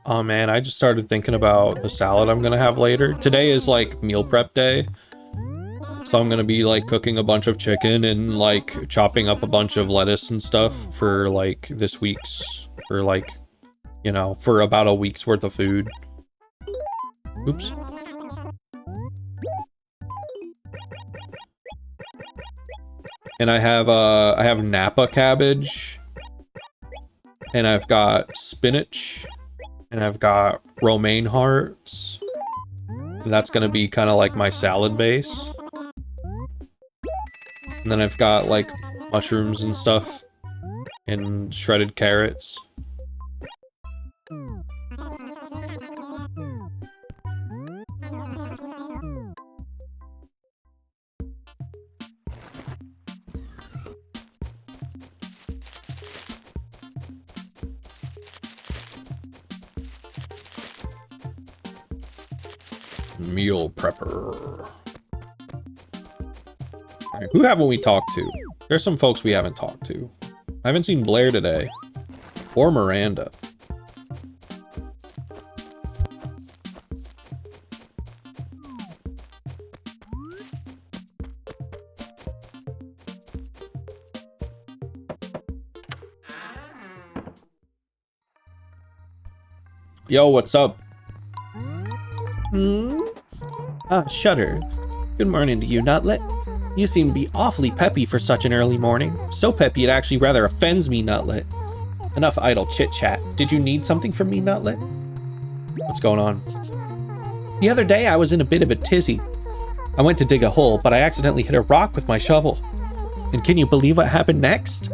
Oh man, I just started thinking about the salad I'm gonna have later. Today is like meal prep day. So I'm gonna be like cooking a bunch of chicken and like chopping up a bunch of lettuce and stuff for like this week's, for like, you know, for about a week's worth of food. Oops. And I have Napa cabbage, and I've got spinach, and I've got romaine hearts. And that's gonna be kind of like my salad base. And then I've got like mushrooms and stuff, and shredded carrots. Meal prepper. Right, who haven't we talked to? There's some folks we haven't talked to. I haven't seen Blair today. Or Miranda. Yo, what's up? Shudder. Good morning to you, Nutlet. You seem to be awfully peppy for such an early morning. So peppy it actually rather offends me, Nutlet. Enough idle chit-chat. Did you need something from me, Nutlet? What's going on? The other day I was in a bit of a tizzy. I went to dig a hole, but I accidentally hit a rock with my shovel. And can you believe what happened next?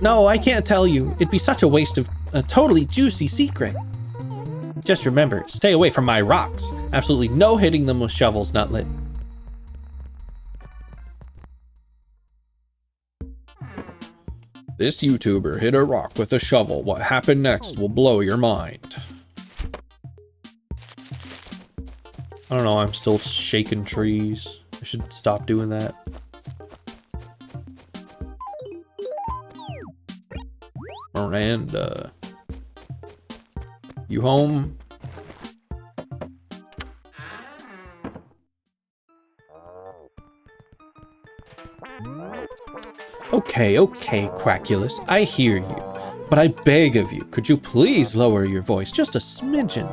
No, I can't tell you. It'd be such a waste of a totally juicy secret. Just remember, stay away from my rocks. Absolutely no hitting them with shovels, Nutlet. This YouTuber hit a rock with a shovel. What happened next will blow your mind. I don't know, I'm still shaking trees. I should stop doing that. Miranda. You home? Okay, Quackulus, I hear you. But I beg of you, could you please lower your voice just a smidgen?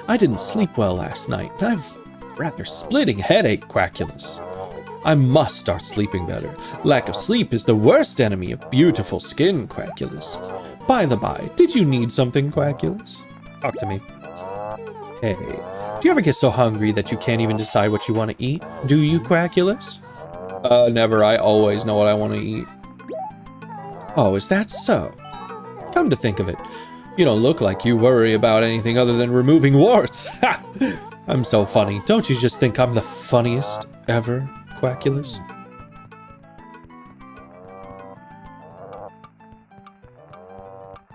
I didn't sleep well last night. I've a rather splitting headache, Quackulus. I must start sleeping better. Lack of sleep is the worst enemy of beautiful skin, Quackulus. By the by, did you need something, Quackulus? Talk to me. Hey, do you ever get so hungry that you can't even decide what you want to eat? Do you, Quackulus? Never. I always know what I want to eat. Oh, is that so? Come to think of it, you don't look like you worry about anything other than removing warts. I'm so funny. Don't you just think I'm the funniest ever, Quackulus?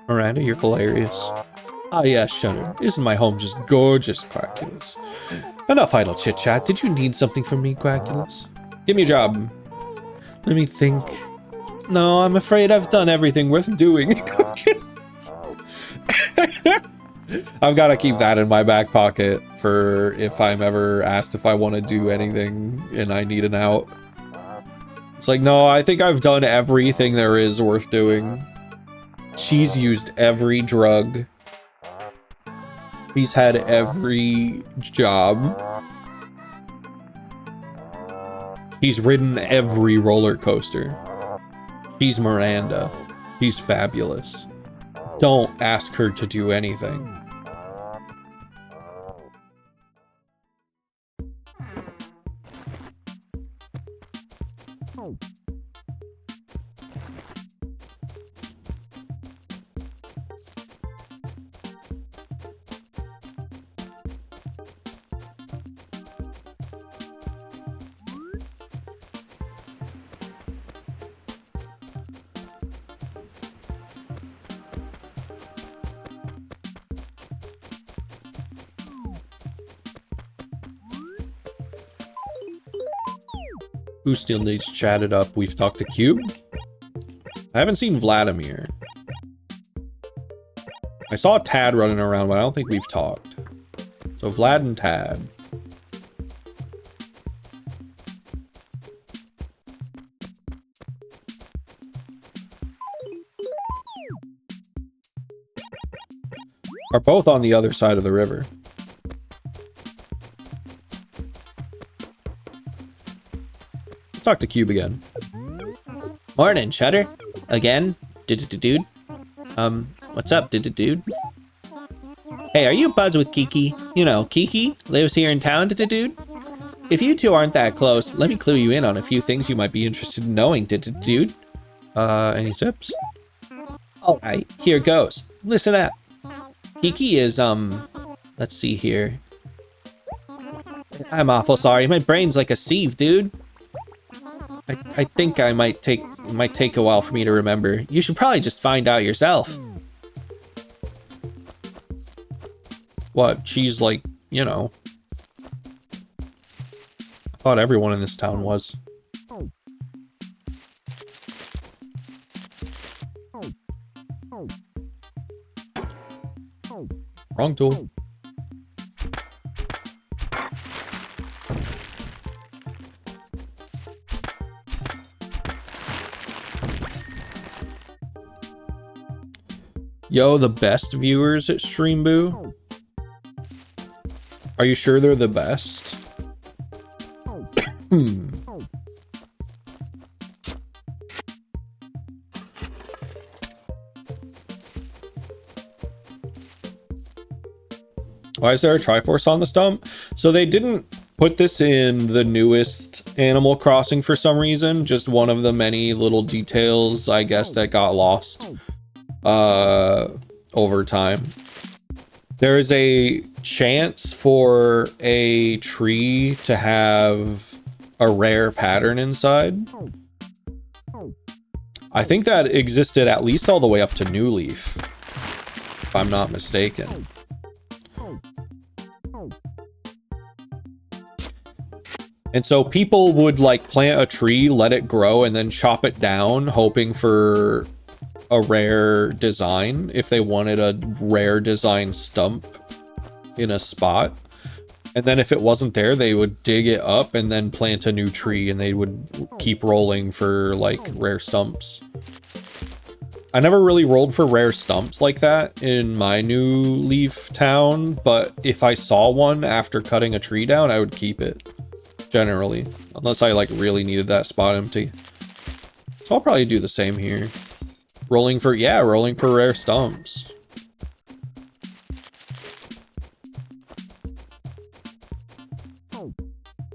Miranda, you're hilarious. Ah yes, Shudder. Isn't my home just gorgeous, Quackulus? Enough idle chit-chat. Did you need something from me, Quackulus? Give me a job. Let me think. No, I'm afraid I've done everything worth doing. I've got to keep that in my back pocket for if I'm ever asked if I want to do anything and I need an out. It's like, no, I think I've done everything there is worth doing. She's used every drug. She's had every job. She's ridden every roller coaster. She's Miranda. She's fabulous. Don't ask her to do anything. Who still needs chatted up? We've talked to Cube. I haven't seen Vladimir. I saw Tad running around, but I don't think we've talked. So Vlad and Tad. Are both on the other side of the river. Let's talk to Cube again. Morning, Shutter. Again? Dude. What's up, dude? Hey, are you buds with Kiki? You know, Kiki lives here in town, dude. If you two aren't that close, let me clue you in on a few things you might be interested in knowing, dude. Any tips? All right, here goes. Listen up. Kiki is, let's see here. I'm awful sorry. My brain's like a sieve, dude. I think it might take a while for me to remember. You should probably just find out yourself. What? She's like, you know. I thought everyone in this town was. Wrong tool. Yo, the best viewers at Streamboo? Are you sure they're the best? Why is there a Triforce on the stump? So they didn't put this in the newest Animal Crossing for some reason. Just one of the many little details, I guess, that got lost over time. There is a chance for a tree to have a rare pattern inside. I think that existed at least all the way up to New Leaf, if I'm not mistaken. And so people would like plant a tree, let it grow, and then chop it down, hoping for a rare design if they wanted a rare design stump in a spot. And then if it wasn't there, they would dig it up and then plant a new tree, and they would keep rolling for like rare stumps. I never really rolled for rare stumps like that in my New Leaf town, but if I saw one after cutting a tree down, I would keep it. Generally, unless I like really needed that spot empty. So I'll probably do the same here. Rolling for rare stumps.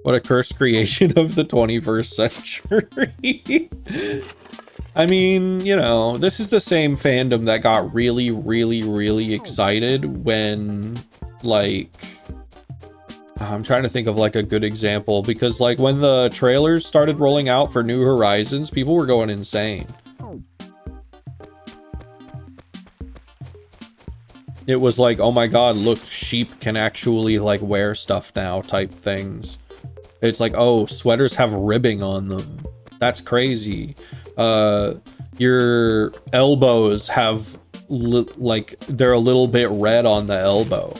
What a cursed creation of the 21st century. I mean, you know, this is the same fandom that got really, really, really excited when, like, I'm trying to think of like a good example, because like when the trailers started rolling out for New Horizons, people were going insane. It was like, oh my god, look, sheep can actually like wear stuff now type things. It's like, oh, sweaters have ribbing on them. That's crazy. Your elbows have like they're a little bit red on the elbow.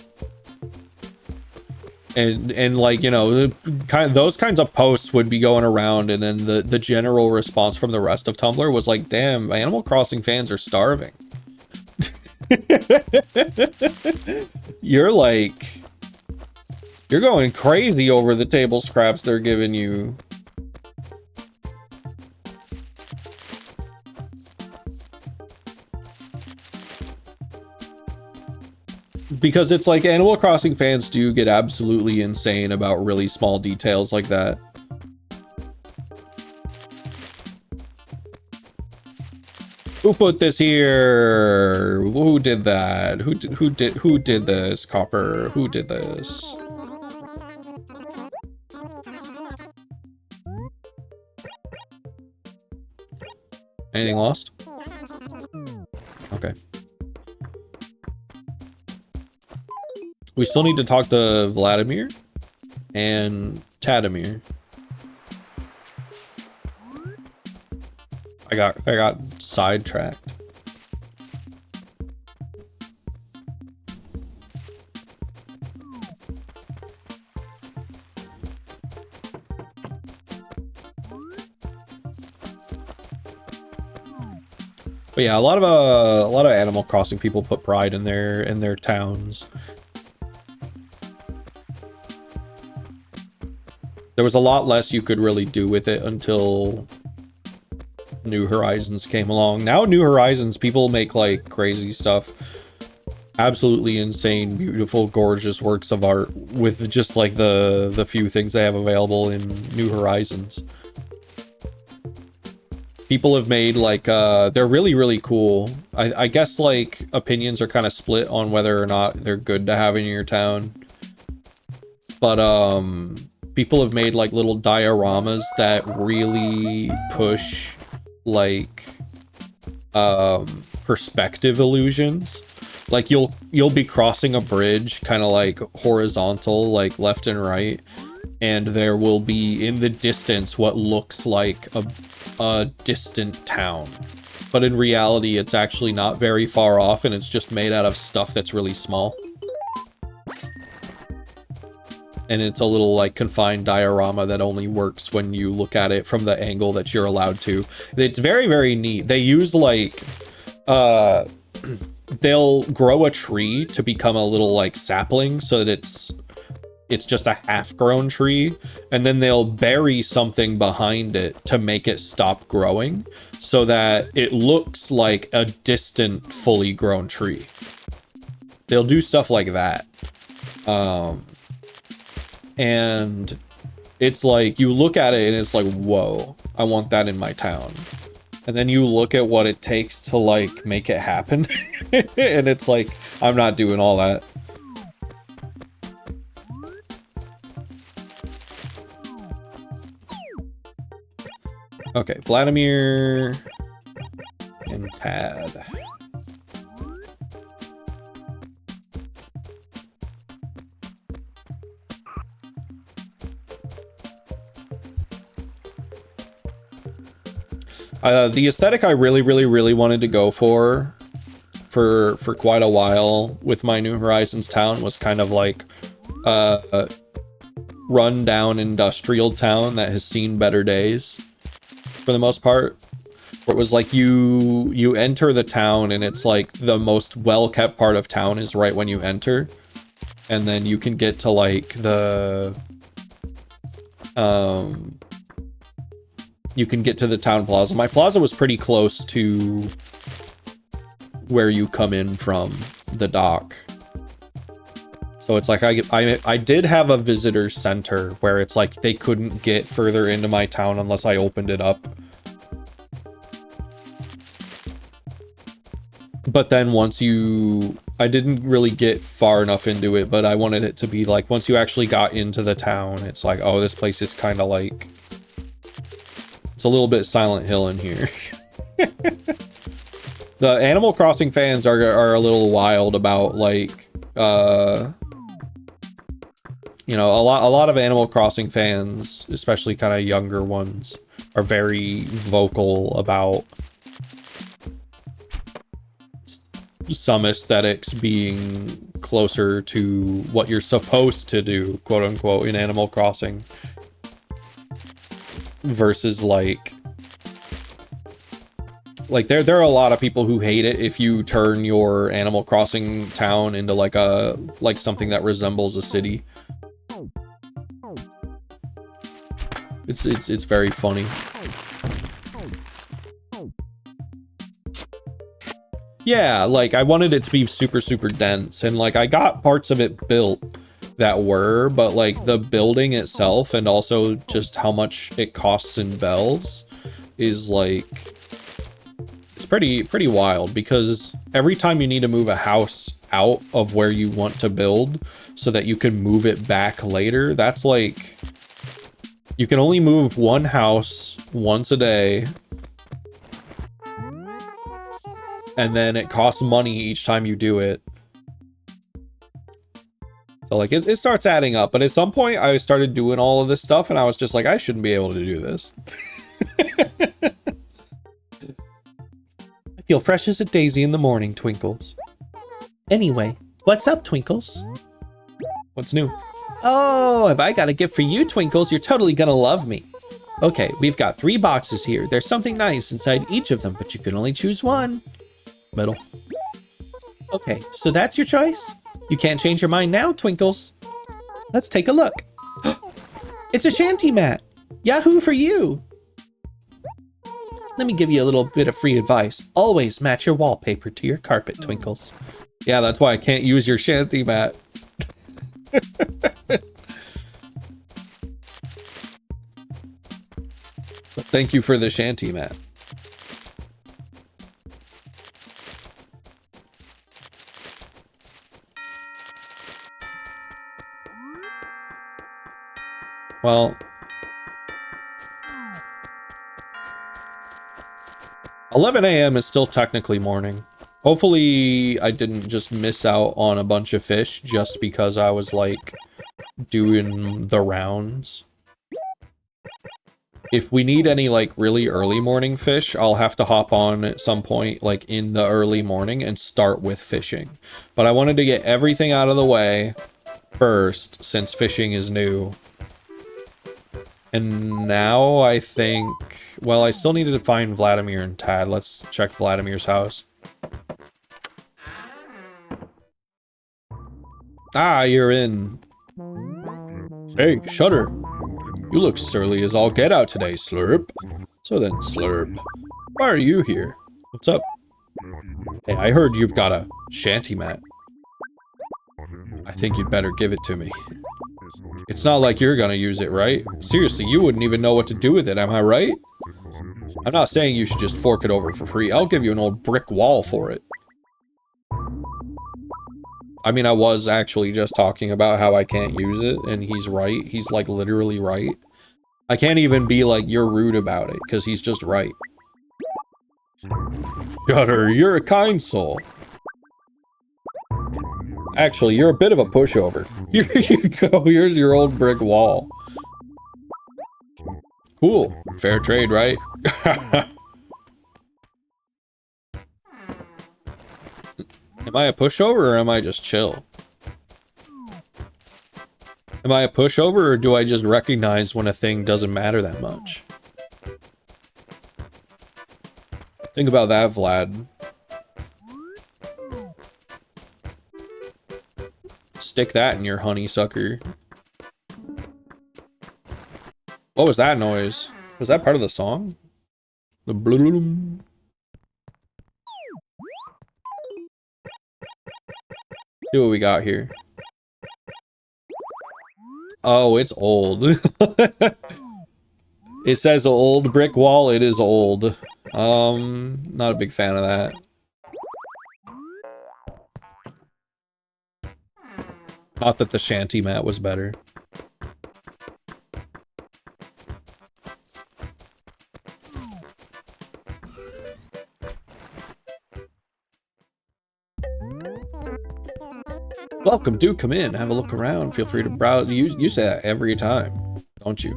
And like, you know, those kinds of posts would be going around, and then the general response from the rest of Tumblr was like, damn, Animal Crossing fans are starving. You're going crazy over the table scraps they're giving you. Because it's like Animal Crossing fans do get absolutely insane about really small details like that. Who put this here? Who did that? Who did this? Copper, who did this? Anything lost? Okay. We still need to talk to Vladimir and Tadamir. I got sidetracked. But yeah, a lot of Animal Crossing people put pride in their towns. There was a lot less you could really do with it until New Horizons came along. Now New Horizons, people make like crazy stuff. Absolutely insane, beautiful, gorgeous works of art with just like the few things they have available in New Horizons. People have made like they're really, really cool. I guess like opinions are kind of split on whether or not they're good to have in your town. But people have made like little dioramas that really push like perspective illusions. Like you'll be crossing a bridge kind of like horizontal, like left and right, and there will be in the distance what looks like a distant town, but in reality it's actually not very far off, and it's just made out of stuff that's really small. And it's a little like confined diorama that only works when you look at it from the angle that you're allowed to. It's very, very neat. They use like they'll grow a tree to become a little like sapling so that it's just a half-grown tree, and then they'll bury something behind it to make it stop growing so that it looks like a distant fully grown tree. They'll do stuff like that. And it's like you look at it and it's like, whoa, I want that in my town. And then you look at what it takes to like make it happen and it's like, I'm not doing all that. Okay, Vladimir and Tad. The aesthetic I really, really, really wanted to go for quite a while with my New Horizons town was kind of like a run-down industrial town that has seen better days, for the most part. Where it was like you enter the town and it's like the most well-kept part of town is right when you enter, and then you can get to like the you can get to the town plaza. My plaza was pretty close to where you come in from the dock. So it's like I did have a visitor center where it's like they couldn't get further into my town unless I opened it up. But then I didn't really get far enough into it, but I wanted it to be like once you actually got into the town, it's like, oh, this place is kind of like, it's a little bit Silent Hill in here. The Animal Crossing fans are a little wild about like, you know, a lot of Animal Crossing fans, especially kind of younger ones, are very vocal about some aesthetics being closer to what you're supposed to do, quote unquote, in Animal Crossing. Versus like there are a lot of people who hate it if you turn your Animal Crossing town into like something that resembles a city. It's very funny. Yeah, like I wanted it to be super, super dense, and like I got parts of it built that were, but like the building itself and also just how much it costs in bells is like, it's pretty wild, because every time you need to move a house out of where you want to build so that you can move it back later, that's like, you can only move one house once a day, and then it costs money each time you do it. So like it starts adding up, but at some point I started doing all of this stuff and I was just like, I shouldn't be able to do this. I feel fresh as a daisy in the morning, Twinkles. Anyway, what's up, Twinkles? What's new? Oh, have I got a gift for you, Twinkles? You're totally gonna love me. Okay, we've got 3 boxes here. There's something nice inside each of them, but you can only choose one. Middle. Okay, so that's your choice? You can't change your mind now, Twinkles. Let's take a look. It's a shanty mat. Yahoo for you. Let me give you a little bit of free advice. Always match your wallpaper to your carpet, Twinkles. Yeah, that's why I can't use your shanty mat. Thank you for the shanty mat. Well, 11 a.m. is still technically morning. Hopefully I didn't just miss out on a bunch of fish just because I was like doing the rounds. If we need any like really early morning fish, I'll have to hop on at some point like in the early morning and start with fishing. But I wanted to get everything out of the way first since fishing is new. And now I think, well, I still needed to find Vladimir and Tad. Let's check Vladimir's house. Ah, you're in. Hey, Shutter. You look surly as all get out today, Slurp. So then, Slurp, why are you here? What's up? Hey, I heard you've got a shanty mat. I think you'd better give it to me. It's not like you're gonna use it, right? Seriously, you wouldn't even know what to do with it, am I right? I'm not saying you should just fork it over for free. I'll give you an old brick wall for it. I mean, I was actually just talking about how I can't use it, and he's right. He's, like, literally right. I can't even be like, you're rude about it, because he's just right. Shutter, you're a kind soul. Actually, you're a bit of a pushover. Here you go, here's your old brick wall. Cool. Fair trade, right? Am I a pushover or am I just chill? Am I a pushover or do I just recognize when a thing doesn't matter that much? Think about that, Vlad. Stick that in your honeysucker. What was that noise? Was that part of the song? The bloom. See what we got here. Oh, it's old. It says old brick wall. It is old. Not a big fan of that. Not that the shanty mat was better. Welcome, do come in, have a look around, feel free to browse. You say that every time, don't you?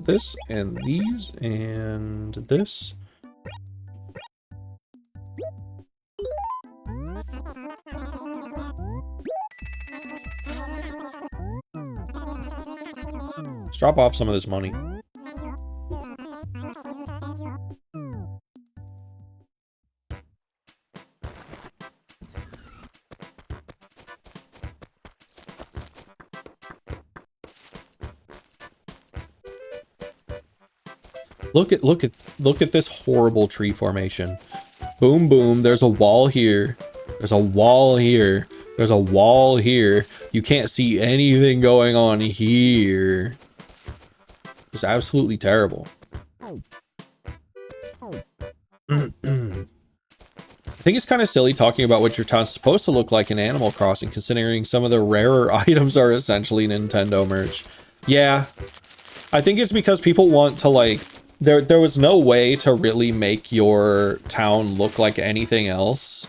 This and these and this. Let's drop off some of this money. Look at this horrible tree formation. Boom, boom, there's a wall here. There's a wall here. There's a wall here. You can't see anything going on here. It's absolutely terrible. I think it's kind of silly talking about what your town's supposed to look like in Animal Crossing, considering some of the rarer items are essentially Nintendo merch. Yeah, I think it's because people want to, like, there was no way to really make your town look like anything else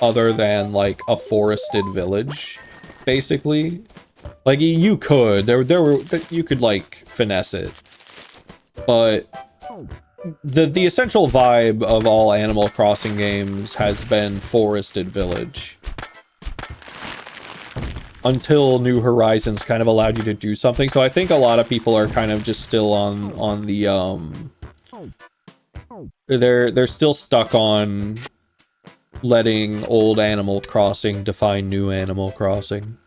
other than, like, a forested village, basically. Like, you could, you could, like, finesse it. But the essential vibe of all Animal Crossing games has been forested village. until New Horizons kind of allowed you to do something. So I think a lot of people are kind of just still on the they're still stuck on letting old Animal Crossing define new Animal Crossing.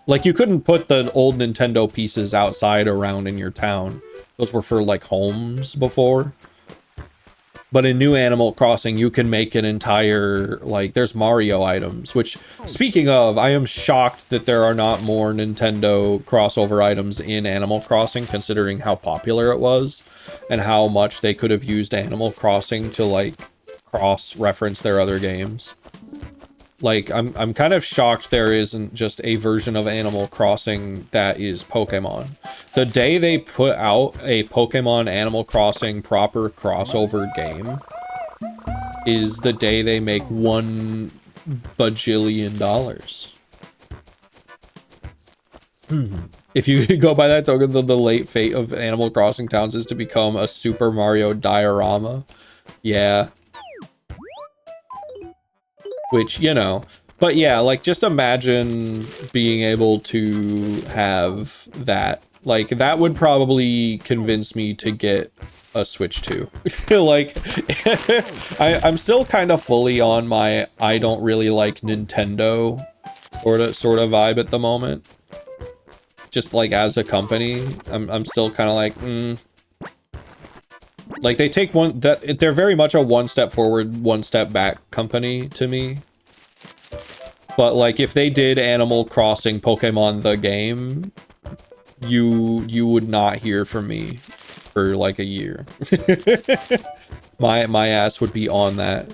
Like, you couldn't put the old Nintendo pieces outside around in your town. Those were for, like, homes before. But in new Animal Crossing, you can make an entire, like, there's Mario items, which, speaking of, I am shocked that there are not more Nintendo crossover items in Animal Crossing, considering how popular it was, and how much they could have used Animal Crossing to, like, cross-reference their other games. Like, I'm kind of shocked there isn't just a version of Animal Crossing that is Pokemon. The day they put out a Pokemon Animal Crossing proper crossover game is the day they make $1 bajillion. If you go by that token, the late fate of Animal Crossing towns is to become a Super Mario diorama. Yeah. Which, you know, but yeah, like, just imagine being able to have that. Like, that would probably convince me to get a Switch 2. Like, I'm still kind of fully on my I don't really like Nintendo sort of vibe at the moment. Just, like, as a company, I'm still kind of like, Like, they take they're very much a one step forward, one step back company to me. But, like, if they did Animal Crossing Pokemon the game, you would not hear from me for, like, a year. My ass would be on that.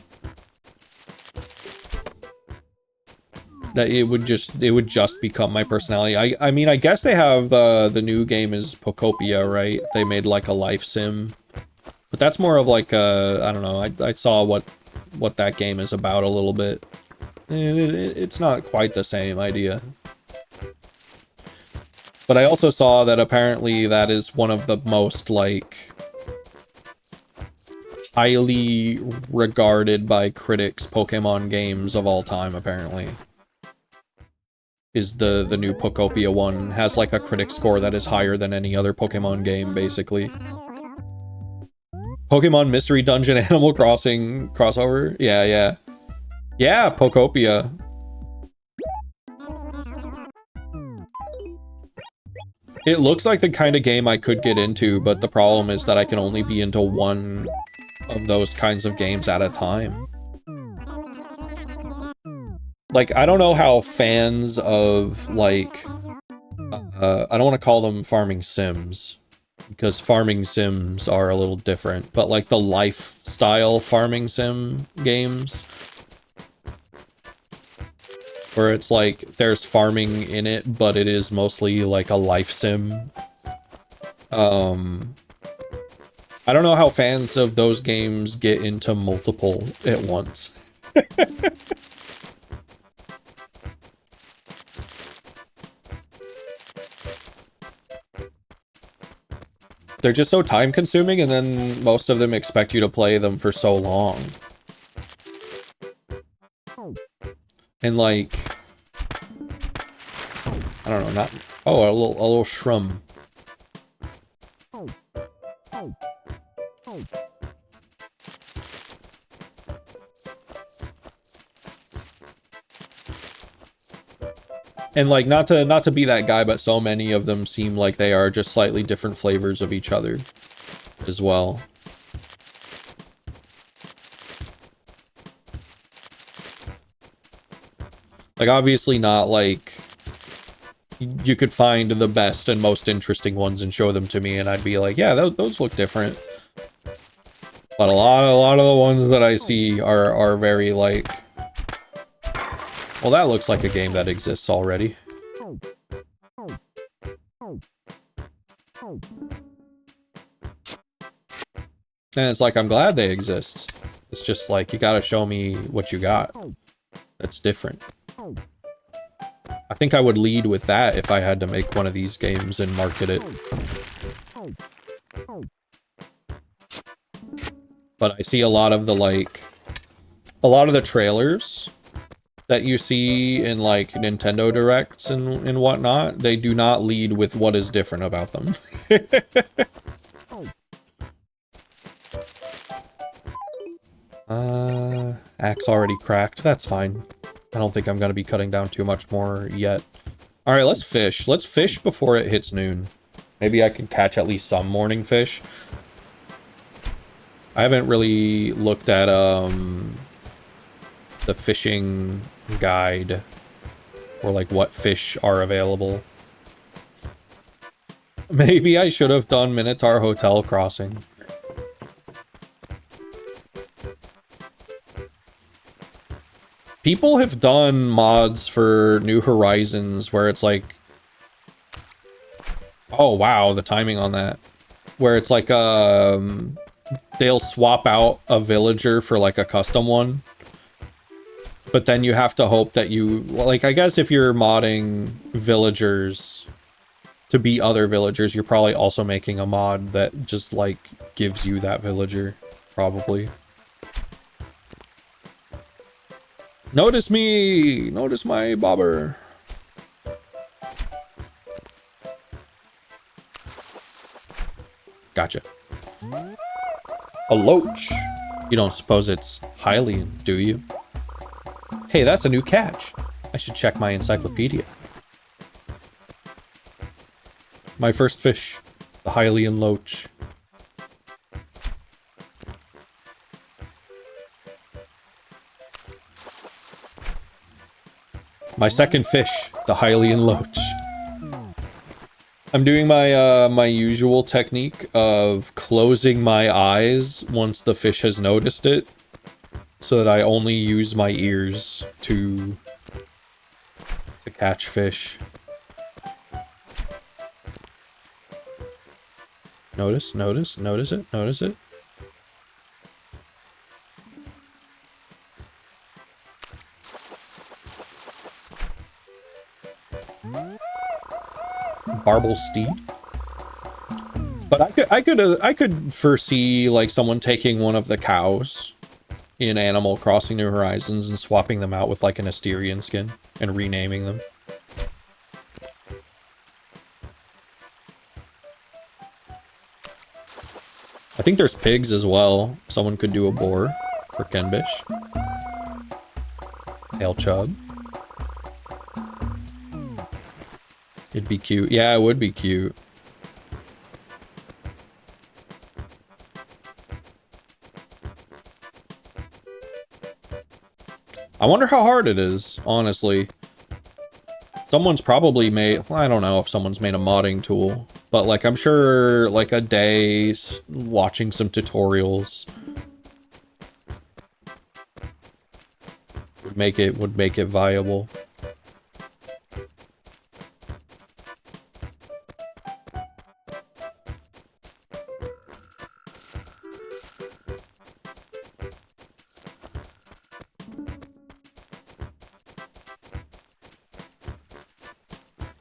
That it would just become my personality. I mean, I guess they have, the new game is Pokopia, right? They made, like, a life sim. But that's more of like I don't know, I saw what that game is about a little bit. It's not quite the same idea. But I also saw that apparently that is one of the most, like, highly regarded by critics Pokemon games of all time, apparently. Is the new Pokopia one. Has, like, a critic score that is higher than any other Pokemon game, basically. Pokemon Mystery Dungeon Animal Crossing crossover? Yeah. Yeah, Pokopia. It looks like the kind of game I could get into, but the problem is that I can only be into one of those kinds of games at a time. Like, I don't know how fans of, like, I don't want to call them farming sims, because farming sims are a little different, but, like, the lifestyle farming sim games, where it's like there's farming in it, but it is mostly like a life sim. I don't know how fans of those games get into multiple at once. They're just so time consuming, and then most of them expect you to play them for so long. And, like, I don't know, not, oh, a little shroom. And, like, not to be that guy, but so many of them seem like they are just slightly different flavors of each other as well. Like, obviously not, like, you could find the best and most interesting ones and show them to me, and I'd be like, yeah, those look different. But a lot of the ones that I see are very, like, well, that looks like a game that exists already. And it's like, I'm glad they exist. It's just like, you gotta show me what you got that's different. I think I would lead with that if I had to make one of these games and market it. But I see a lot of the, like, a lot of the trailers that you see in like Nintendo Directs and whatnot, they do not lead with what is different about them. Axe already cracked. That's fine. I don't think I'm gonna be cutting down too much more yet. Alright, let's fish. Let's fish before it hits noon. Maybe I can catch at least some morning fish. I haven't really looked at, the fishing guide, or like what fish are available. Maybe I should have done Minotaur Hotel Crossing. People have done mods for New Horizons where it's like... Oh wow, the timing on that. Where it's like, they'll swap out a villager for like a custom one. But then you have to hope that you... Like, I guess if you're modding villagers to be other villagers, you're probably also making a mod that just, like, gives you that villager. Probably. Notice me! Notice my bobber. Gotcha. A loach. You don't suppose it's Hylian, do you? Hey, that's a new catch. I should check my encyclopedia. My first fish, the Hylian loach. My second fish, the Hylian loach. I'm doing my my usual technique of closing my eyes once the fish has noticed it, so that I only use my ears to catch fish. Notice, notice, notice it, notice it. Barbel steed. But I could foresee like someone taking one of the cows in Animal Crossing New Horizons and swapping them out with like an Asterian skin and renaming them. I think there's pigs as well. Someone could do a boar for Kenbish. Tail chub. It'd be cute. Yeah, it would be cute. I wonder how hard it is, honestly. Someone's probably made... I don't know if someone's made a modding tool. But, like, I'm sure, like, a day watching some tutorials would make it viable.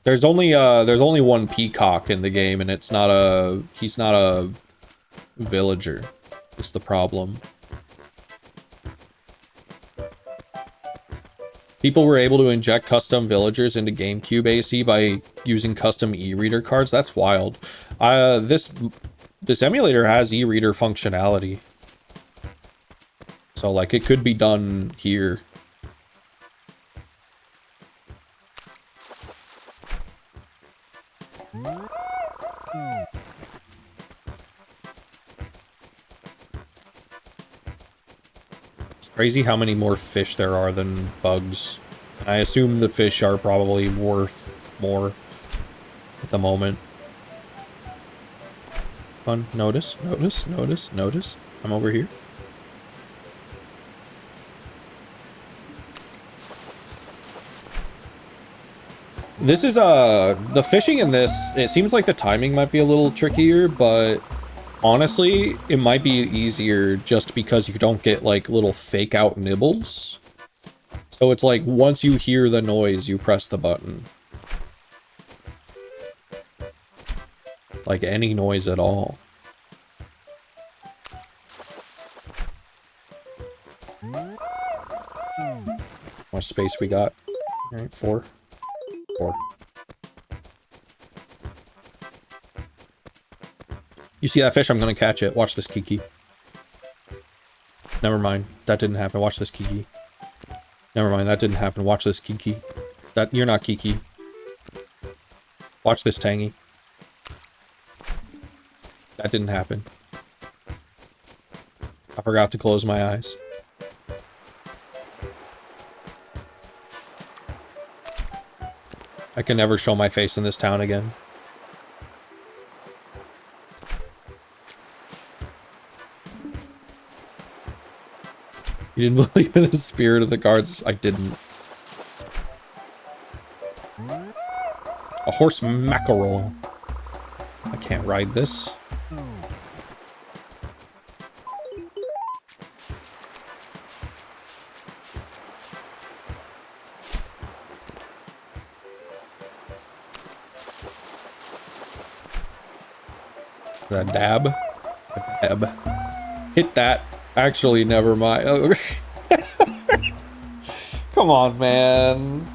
There's only one peacock in the game, and he's not a villager. It's the problem. People were able to inject custom villagers into GameCube AC by using custom e-reader cards. That's wild. This emulator has e-reader functionality. So, like, it could be done here. Crazy how many more fish there are than bugs. I assume the fish are probably worth more at the moment. Fun. Notice, notice, notice, notice. I'm over here. This is, the fishing in this, it seems like the timing might be a little trickier, but honestly, it might be easier just because you don't get, like, little fake-out nibbles. So it's like, once you hear the noise, you press the button. Like, any noise at all. My much space we got. All right, 4. 4. You see that fish? I'm gonna catch it. Watch this, Kiki. Never mind. That didn't happen. Watch this, Kiki. Never mind. That didn't happen. Watch this, Kiki. You're not Kiki. Watch this, Tangy. That didn't happen. I forgot to close my eyes. I can never show my face in this town again. You didn't believe in the spirit of the guards? I didn't. A horse mackerel. I can't ride this. That dab. Dab. Hit that. Actually, never mind. Oh. Come on, man.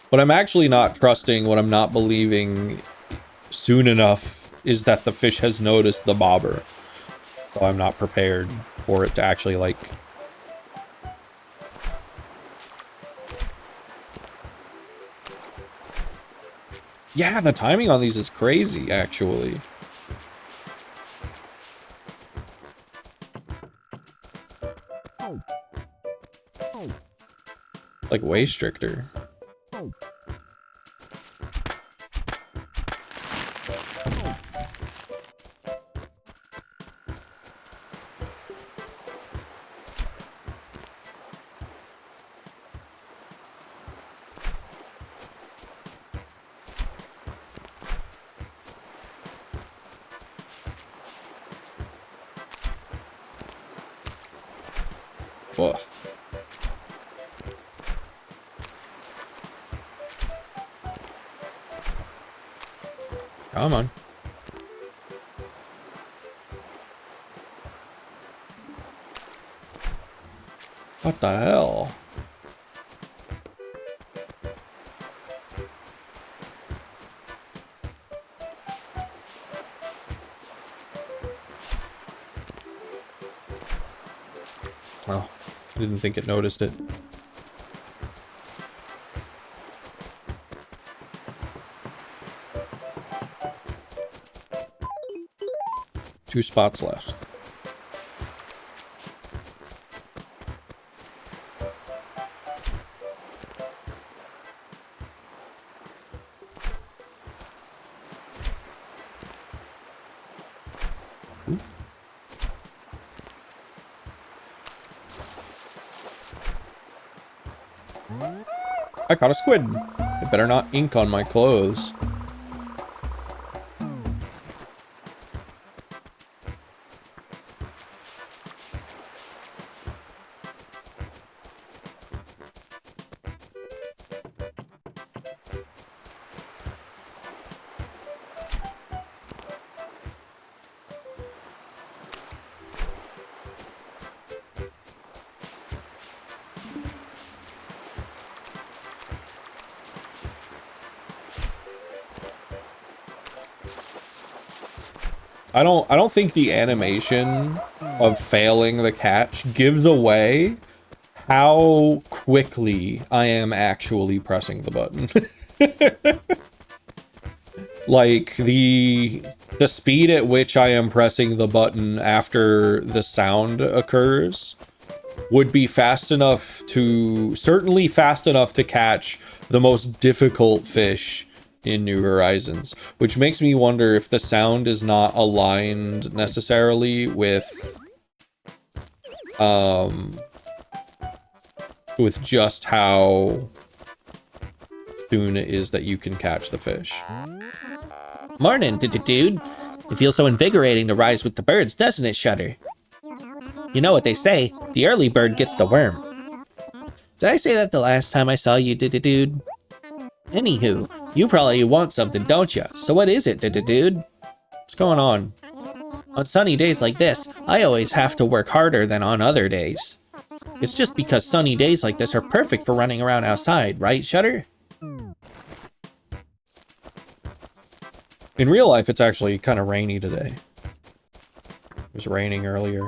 What I'm actually not trusting, what I'm not believing soon enough, is that the fish has noticed the bobber. So I'm not prepared for it to actually, like... Yeah, the timing on these is crazy, actually. It's like way stricter. Whoa. Come on. What the hell? Oh, I didn't think it noticed it. Two spots left. Ooh. I caught a squid. It better not ink on my clothes. I don't think the animation of failing the catch gives away how quickly I am actually pressing the button. Like the speed at which I am pressing the button after the sound occurs would be fast enough to, certainly fast enough to catch the most difficult fish in New Horizons, which makes me wonder if the sound is not aligned necessarily with just how soon it is that you can catch the fish. Morning, dude. It feels so invigorating to rise with the birds, doesn't it, Shutter? You know what they say, the early bird gets the worm. Did I say that the last time I saw you, dude? Anywho, you probably want something, don't you? So what is it, dude? What's going on? On sunny days like this, I always have to work harder than on other days. It's just because sunny days like this are perfect for running around outside, right, Shutter? In real life, it's actually kind of rainy today. It was raining earlier.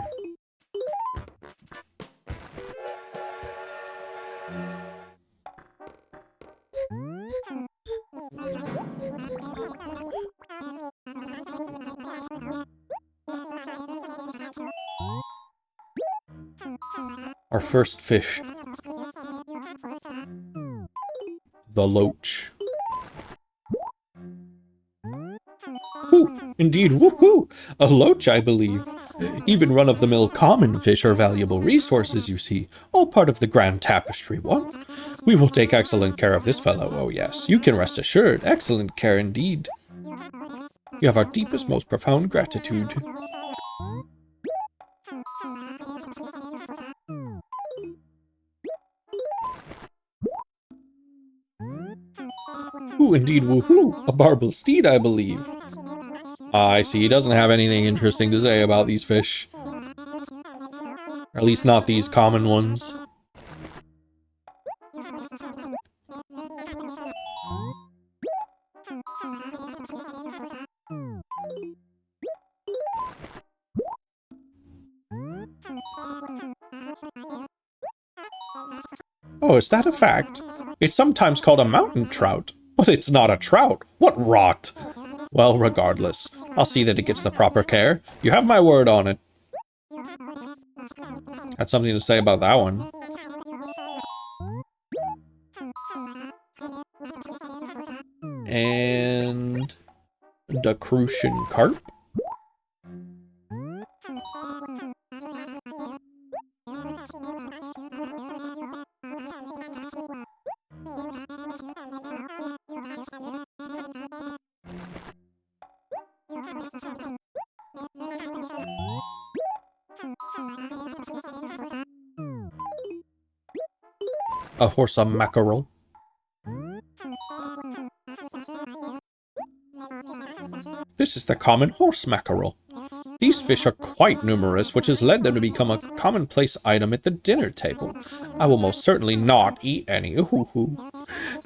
Our first fish. The loach. Ooh, indeed, woohoo! A loach, I believe. Even run-of-the-mill common fish are valuable resources, you see. All part of the grand tapestry, what? We will take excellent care of this fellow, oh yes. You can rest assured, excellent care indeed. You have our deepest, most profound gratitude. Ooh, indeed, woohoo! A barbel steed, I believe. I see, he doesn't have anything interesting to say about these fish. Or at least not these common ones. Oh, is that a fact? It's sometimes called a mountain trout, but it's not a trout. What rot! Well, regardless, I'll see that it gets the proper care. You have my word on it. Had something to say about that one. And the crucian carp. A horse of mackerel. This is the common horse mackerel. These fish are quite numerous, which has led them to become a commonplace item at the dinner table. I will most certainly not eat any.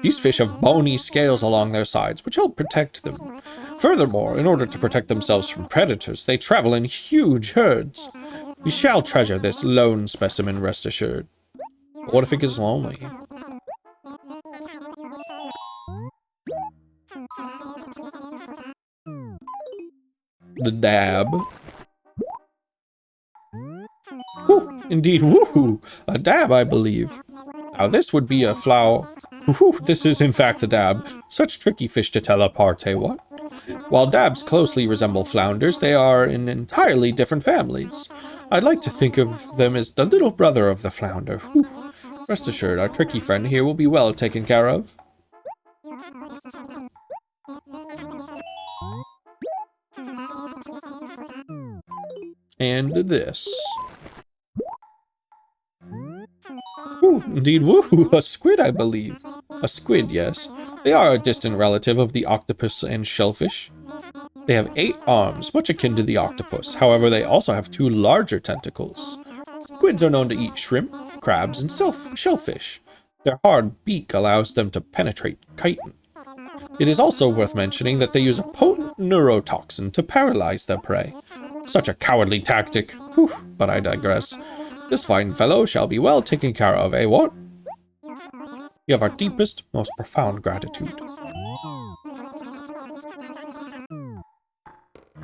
These fish have bony scales along their sides, which help protect them. Furthermore, in order to protect themselves from predators, they travel in huge herds. We shall treasure this lone specimen, rest assured. But what if it gets lonely? The dab. Whew, indeed, woohoo! A dab, I believe. Now this would be a flower. Whew, this is in fact a dab. Such tricky fish to tell apart, eh, what? While dabs closely resemble flounders, they are in entirely different families. I'd like to think of them as the little brother of the flounder. Whew. Rest assured, our tricky friend here will be well taken care of. And this. Ooh, indeed, woohoo, a squid, I believe. A squid, yes. They are a distant relative of the octopus and shellfish. They have 8 arms, much akin to the octopus. However, they also have 2 larger tentacles. Squids are known to eat shrimp, crabs, and shellfish. Their hard beak allows them to penetrate chitin. It is also worth mentioning that they use a potent neurotoxin to paralyze their prey. Such a cowardly tactic. Whew, but I digress. This fine fellow shall be well taken care of, eh, what? You have our deepest, most profound gratitude.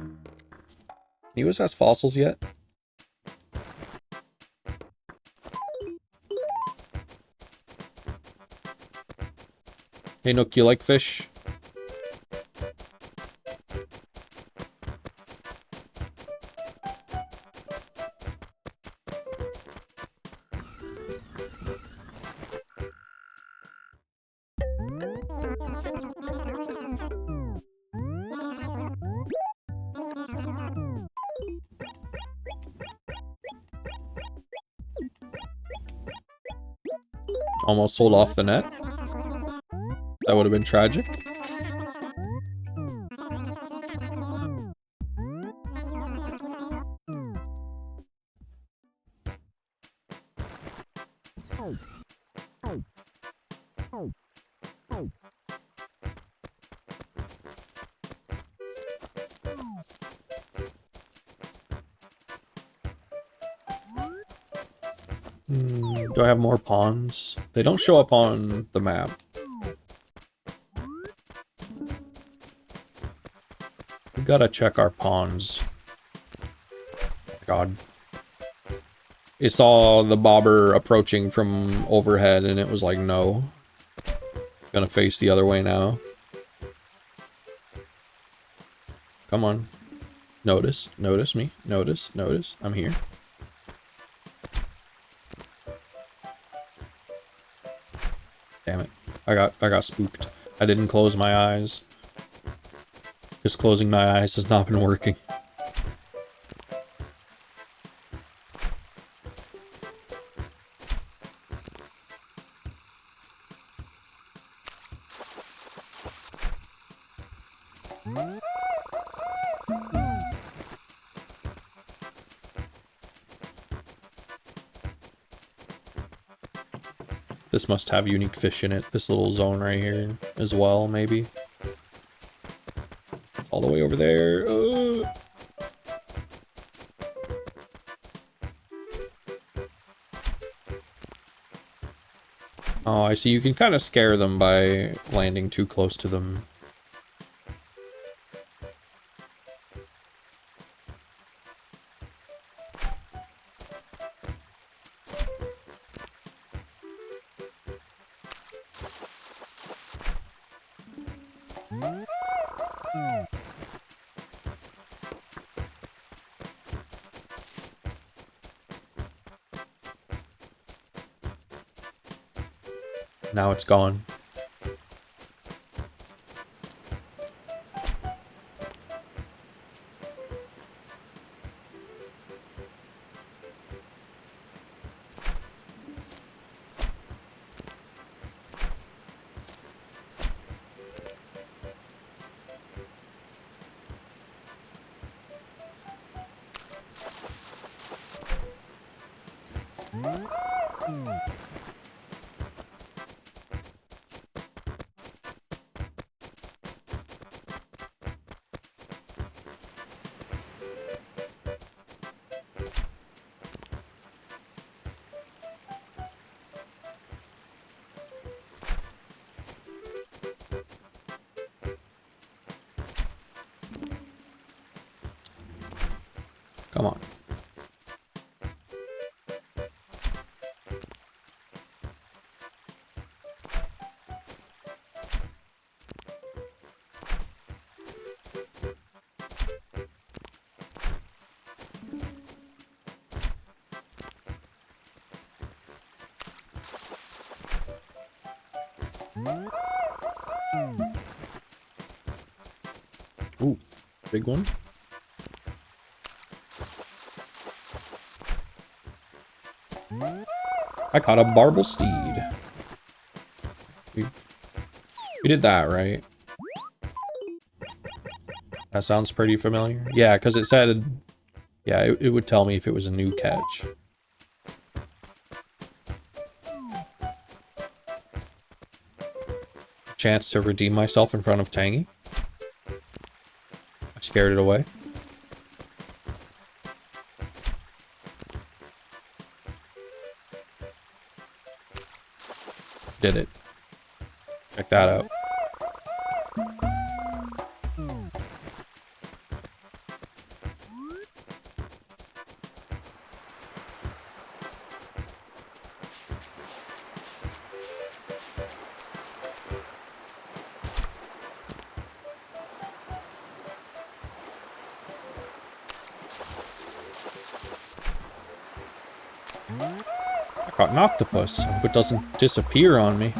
Can you assess fossils yet? Hey Nook, you like fish? Almost sold off the net. That would have been tragic. Do I have more pawns? They don't show up on the map. We gotta check our pawns. God. It saw the bobber approaching from overhead and it was like, no. Gonna face the other way now. Come on. Notice. Notice me. Notice. Notice. I'm here. Damn it. I got spooked. I didn't close my eyes. Just closing my eyes has not been working. This must have unique fish in it. This little zone right here as well, maybe. It's all the way over there. Oh, I see. You can kind of scare them by landing too close to them. Now it's gone. Come on. Ooh, big one. I caught a barble steed. We did that, right? That sounds pretty familiar. Yeah, because it said... Yeah, it would tell me if it was a new catch. Chance to redeem myself in front of Tangy. I scared it away. Did it. Check that out. I caught an octopus. I hope it doesn't disappear on me.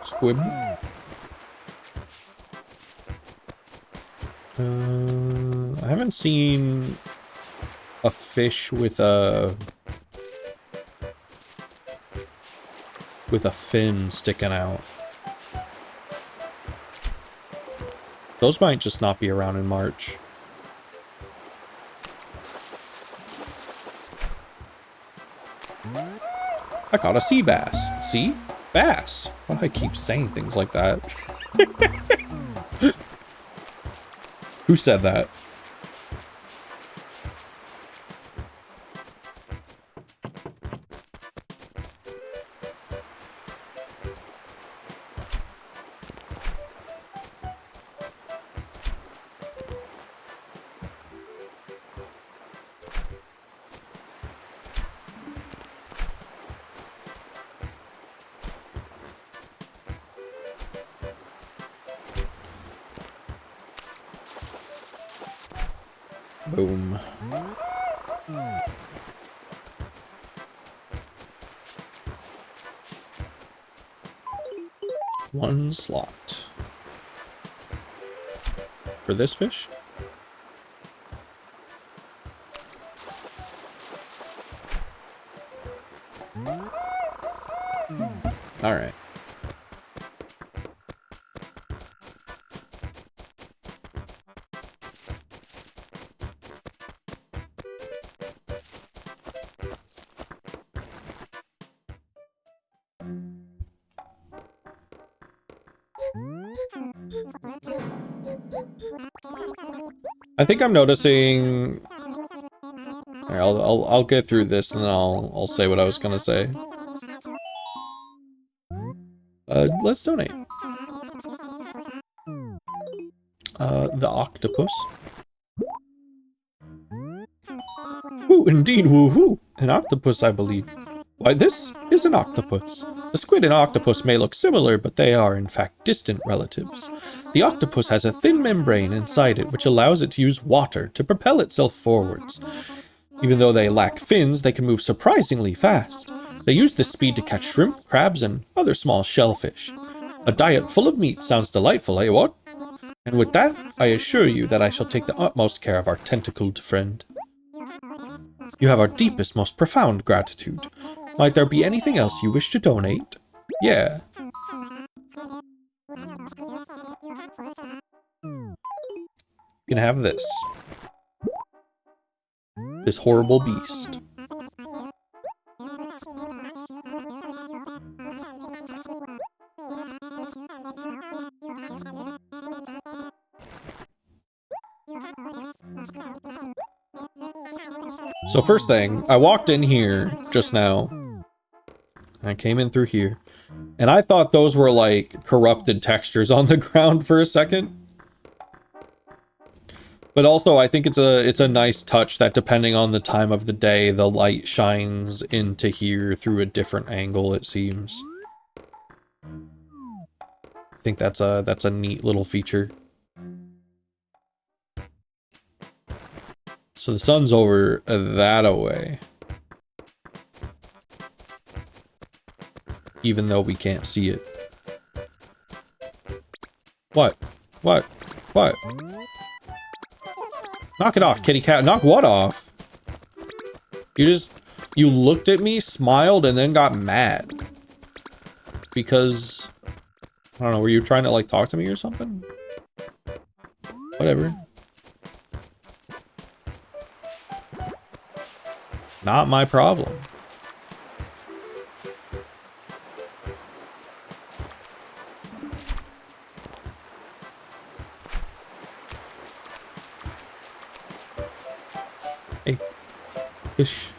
Squib. I haven't seen a fish with a fin sticking out. Those might just not be around in March. I caught a sea bass. See? Bass. Why do I keep saying things like that? Who said that? Boom. One slot. For this fish? All right. I think I'm noticing. Here, I'll get through this and then I'll say what I was gonna say. Let's donate. The octopus. Ooh, indeed, woohoo! An octopus, I believe. Why, this is an octopus. The squid and octopus may look similar, but they are, in fact, distant relatives. The octopus has a thin membrane inside it, which allows it to use water to propel itself forwards. Even though they lack fins, they can move surprisingly fast. They use this speed to catch shrimp, crabs, and other small shellfish. A diet full of meat sounds delightful, eh, what? And with that, I assure you that I shall take the utmost care of our tentacled friend. You have our deepest, most profound gratitude. Might there be anything else you wish to donate? Yeah. You can have this. This horrible beast. So first thing, I walked in here just now. I came in through here. And I thought those were like corrupted textures on the ground for a second. But also I think it's a nice touch that depending on the time of the day, the light shines into here through a different angle, it seems. I think that's a neat little feature. So the sun's over that-a-way. Even though we can't see it. What? What? What? Knock it off, kitty cat. Knock what off? You looked at me, smiled, and then got mad. Because, I don't know, were you trying to like talk to me or something? Whatever. Not my problem. Hey, fish,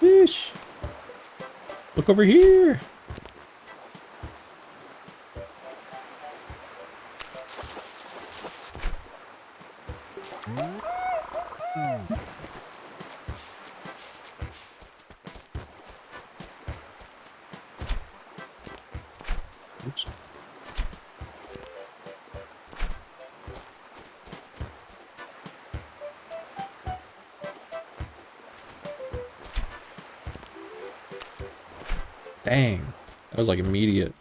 fish, look over here. Oops. Dang, that was like immediate.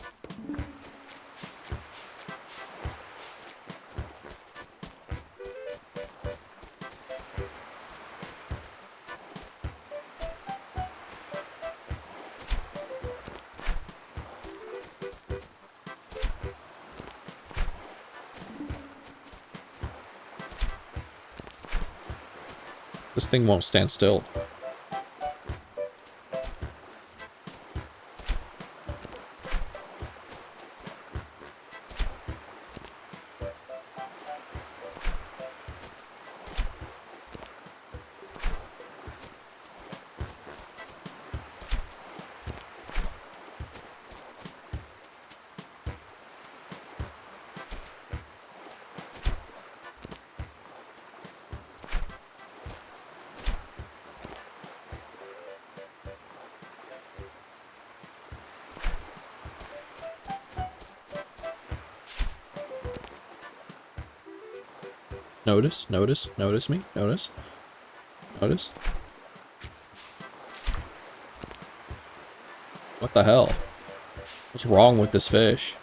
This thing won't stand still. Notice me, notice. What the hell? What's wrong with this fish?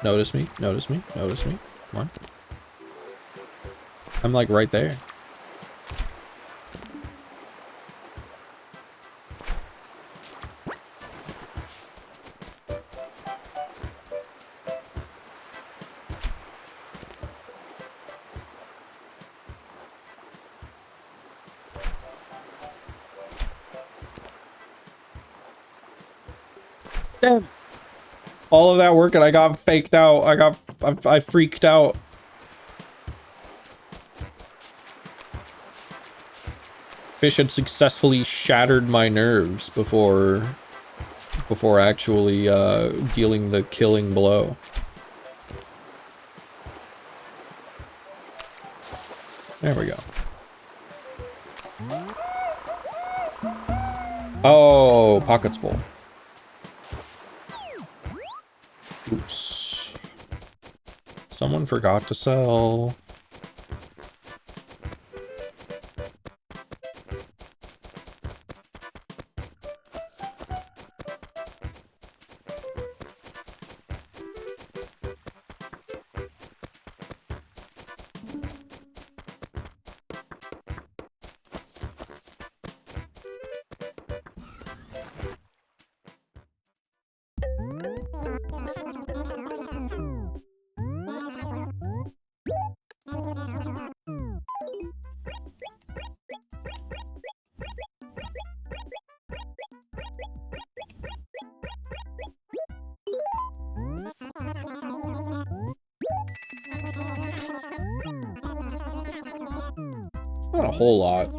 Notice me. Come on. I'm like right there. Damn. All of that work and I got faked out. I freaked out. Fish had successfully shattered my nerves before actually dealing the killing blow. There we go. Oh, pockets full. Oops. Someone forgot to sell. Not a whole lot.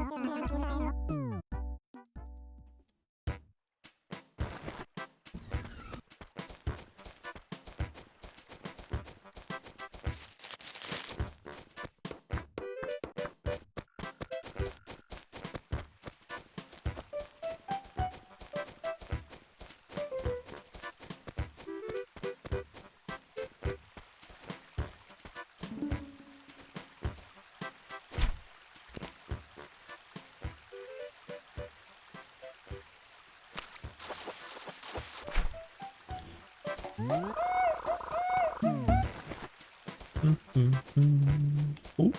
Ooh.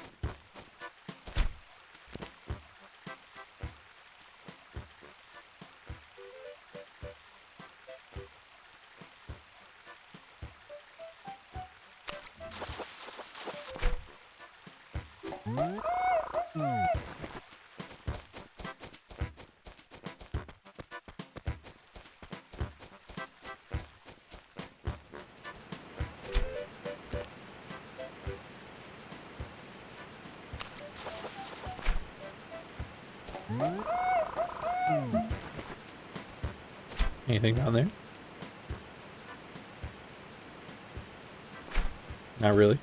Anything down there? Not really.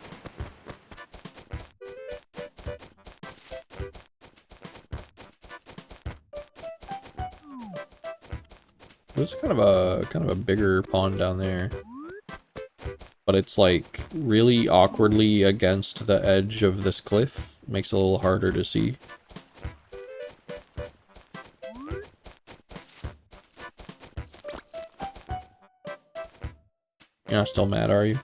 There's kind of a bigger pond down there. But it's like really awkwardly against the edge of this cliff. Makes it a little harder to see. You're not still mad, are you?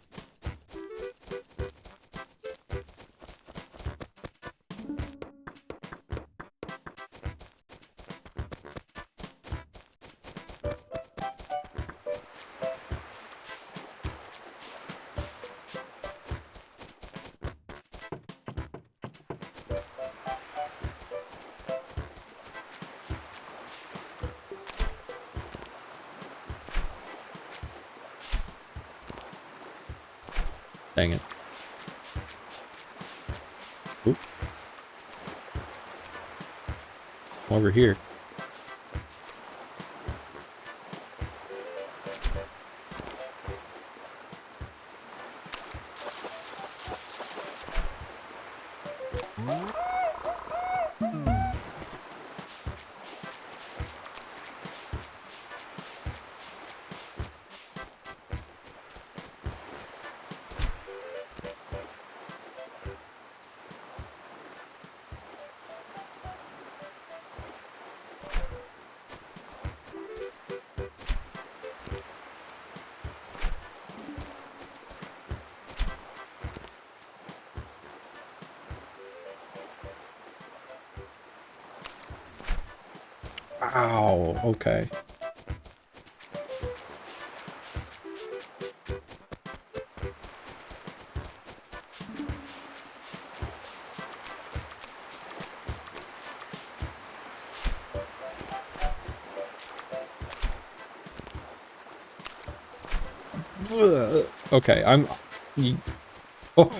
Dang it. Oop. Over here. Ow, okay. Okay, I'm... Oh,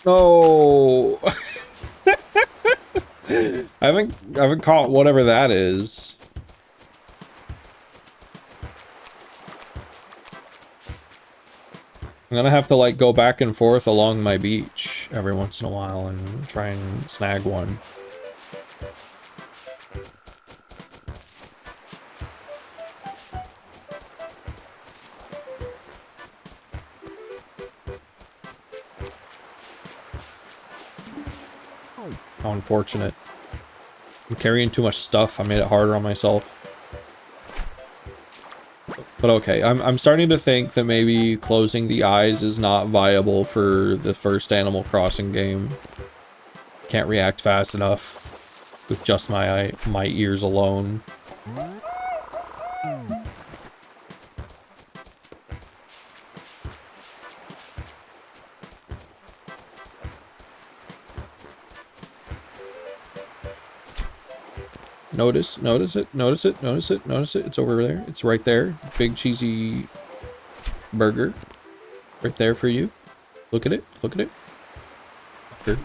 no. I haven't caught whatever that is. I'm gonna have to like go back and forth along my beach every once in a while and try and snag one. How unfortunate. I'm carrying too much stuff. I made it harder on myself. But okay, I'm starting to think that maybe closing the eyes is not viable for the first Animal Crossing game. Can't react fast enough with just my ears alone. Notice it, notice it, notice it, notice it. It's over there. It's right there. Big cheesy burger. Right there for you. Look at it, look at it. Here.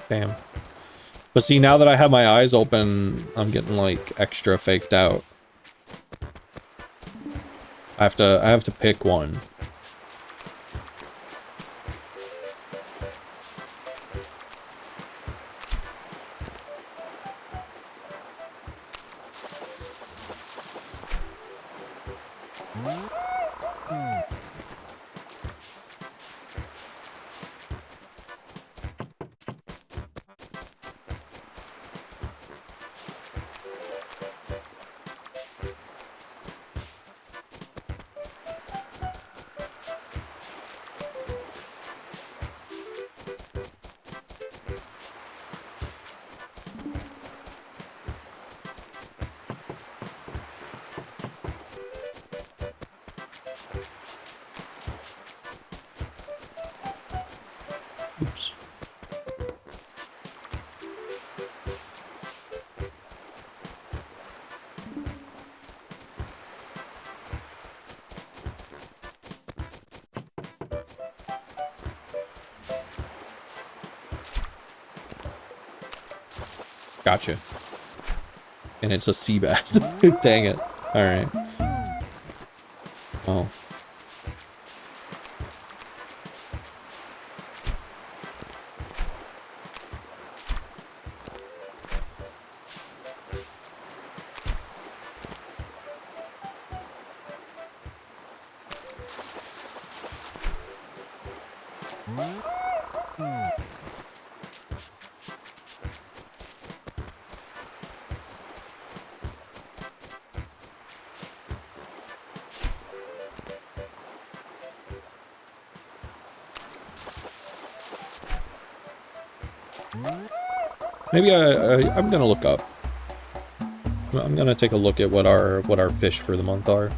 Damn. But see, now that I have my eyes open, I'm getting like extra faked out. I have to pick one. Oops. Gotcha. And it's a sea bass. Dang it. Alright. Oh. Maybe I'm gonna look up. I'm gonna take a look at what our fish for the month are.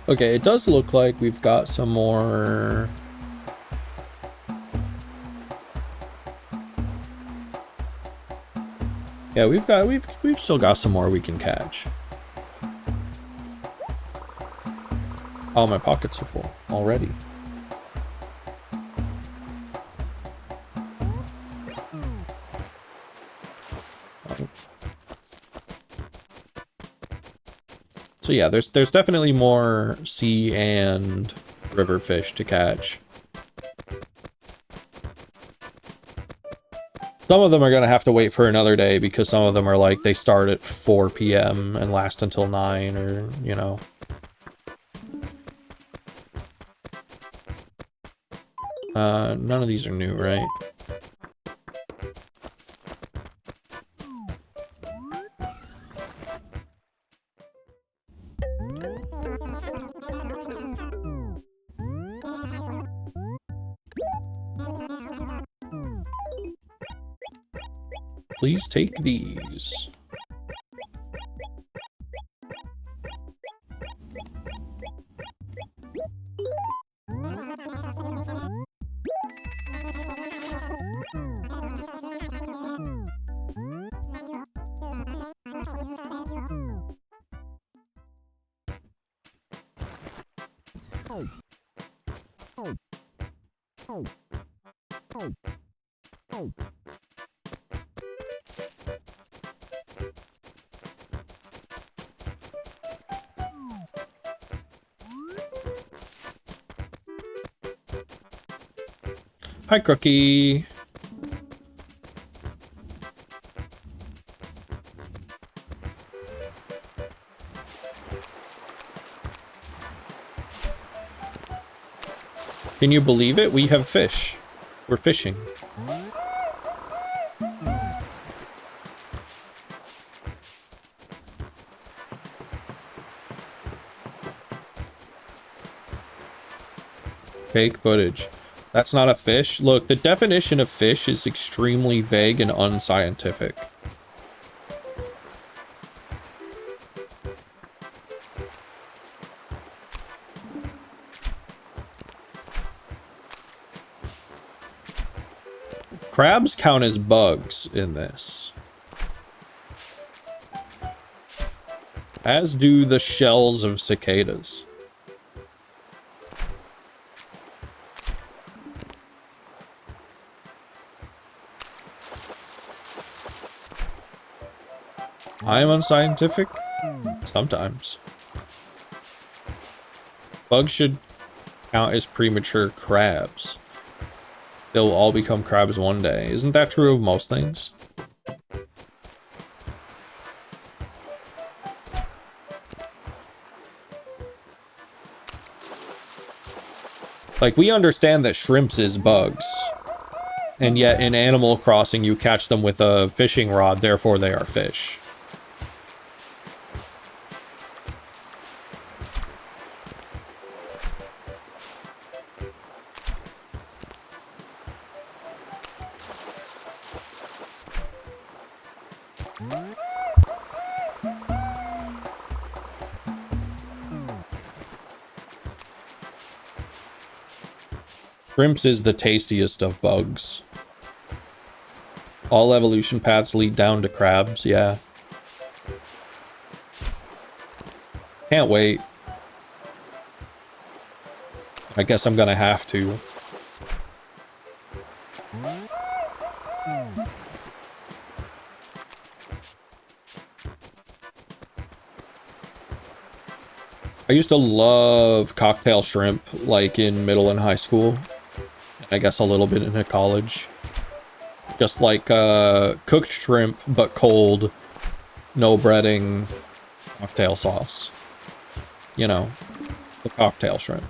Okay, it does look like we've got some more. Yeah, we've still got some more we can catch. Oh, my pockets are full already. So yeah, there's definitely more sea and river fish to catch. Some of them are gonna have to wait for another day because some of them are like they start at 4 p.m. and last until 9, or you know. None of these are new, right? Please take these. Hi, Crookie. Can you believe it? We have fish. We're fishing. Fake footage. That's not a fish. Look, the definition of fish is extremely vague and unscientific. Crabs count as bugs in this. As do the shells of cicadas. I am unscientific? Sometimes. Bugs should count as premature crabs. They'll all become crabs one day. Isn't that true of most things? Like, we understand that shrimps is bugs. And yet in Animal Crossing you catch them with a fishing rod, therefore they are fish. Shrimps is the tastiest of bugs. All evolution paths lead down to crabs, yeah. Can't wait. I guess I'm gonna have to. I used to love cocktail shrimp, like in middle and high school. I guess a little bit into college. Just like cooked shrimp, but cold. No breading. Cocktail sauce. You know, the cocktail shrimp.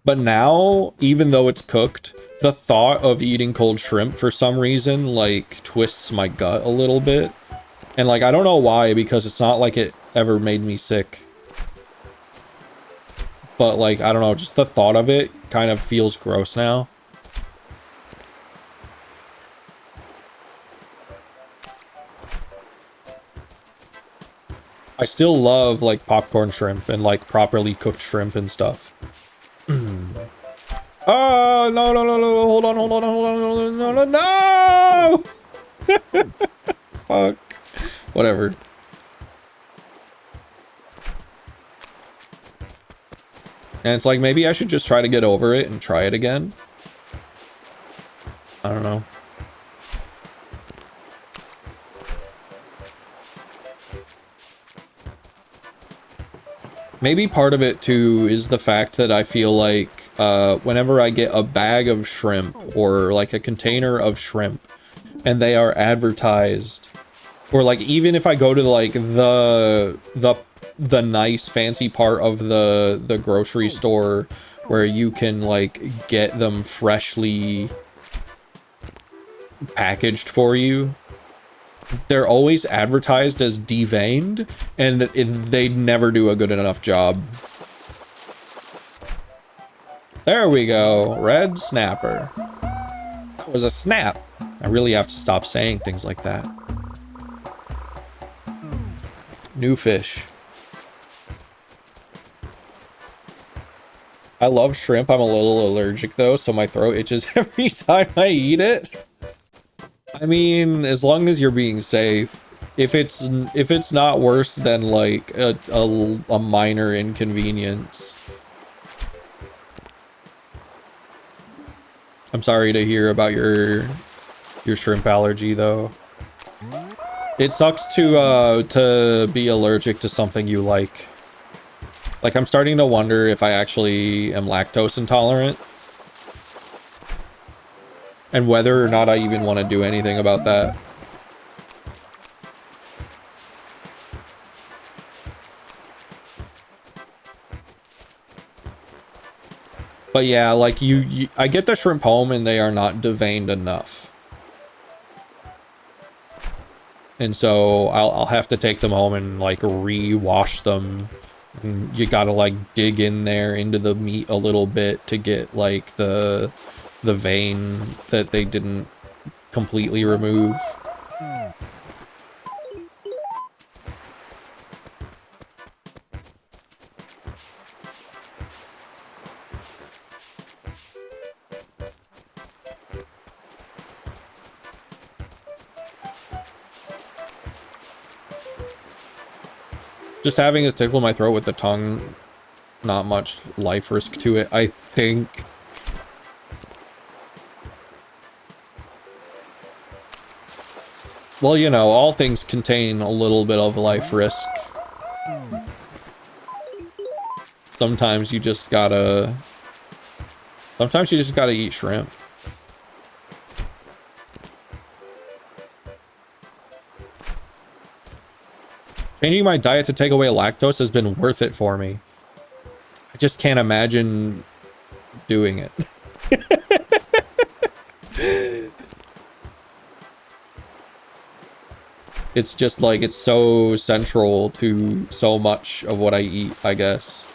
But now, even though it's cooked, the thought of eating cold shrimp for some reason, like, twists my gut a little bit. And, like, I don't know why, because it's not like it ever made me sick. But, like, I don't know, just the thought of it kind of feels gross now. I still love, like, popcorn shrimp and, like, properly cooked shrimp and stuff. Oh, no, no, no, no, hold on, hold on, hold on, hold on, no, no, no! Fuck. Whatever. And it's like, maybe I should just try to get over it and try it again. I don't know. Maybe part of it, too, is the fact that I feel like whenever I get a bag of shrimp or, like, a container of shrimp and they are advertised, or, like, even if I go to, like, the nice, fancy part of the grocery store where you can, like, get them freshly packaged for you, they're always advertised as deveined, and they never do a good enough job. There we go. Red snapper. That was a snap. I really have to stop saying things like that. New fish. I love shrimp. I'm a little allergic though, so my throat itches every time I eat it. I mean, as long as you're being safe. If it's not worse than like a minor inconvenience. I'm sorry to hear about your shrimp allergy though. It sucks to be allergic to something you like. Like, I'm starting to wonder if I actually am lactose intolerant. And whether or not I even want to do anything about that. But yeah, like I get the shrimp home and they are not deveined enough. And so I'll have to take them home and like re-wash them. And you gotta like dig in there into the meat a little bit to get like the vein that they didn't completely remove. Just having it tickle my throat with the tongue, not much life risk to it, I think. Well, you know, all things contain a little bit of life risk. Sometimes you just gotta eat shrimp. Changing my diet to take away lactose has been worth it for me. I just can't imagine doing it. It's just like, it's so central to so much of what I eat, I guess.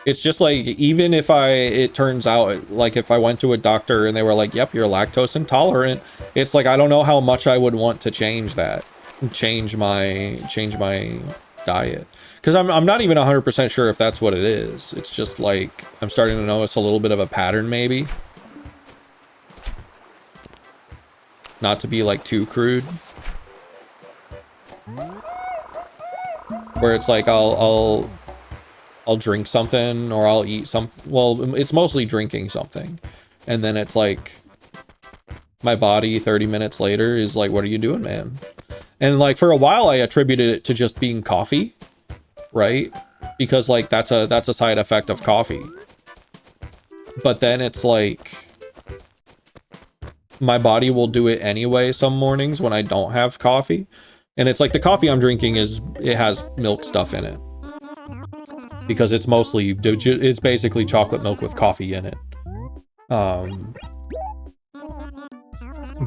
It's just like, even if it turns out, like if I went to a doctor and they were like, yep, you're lactose intolerant, it's like, I don't know how much I would want to change that. change my diet, because I'm not even 100% sure if that's what it is. It's just like I'm starting to notice a little bit of a pattern, maybe. Not to be like too crude, where it's like I'll drink something or I'll eat something. Well, it's mostly drinking something, and then it's like my body 30 minutes later is like, what are you doing, man? And like for a while I attributed it to just being coffee, right? Because like that's a side effect of coffee. But then it's like my body will do it anyway some mornings when I don't have coffee. And it's like the coffee I'm drinking it has milk stuff in it. Because it's basically chocolate milk with coffee in it.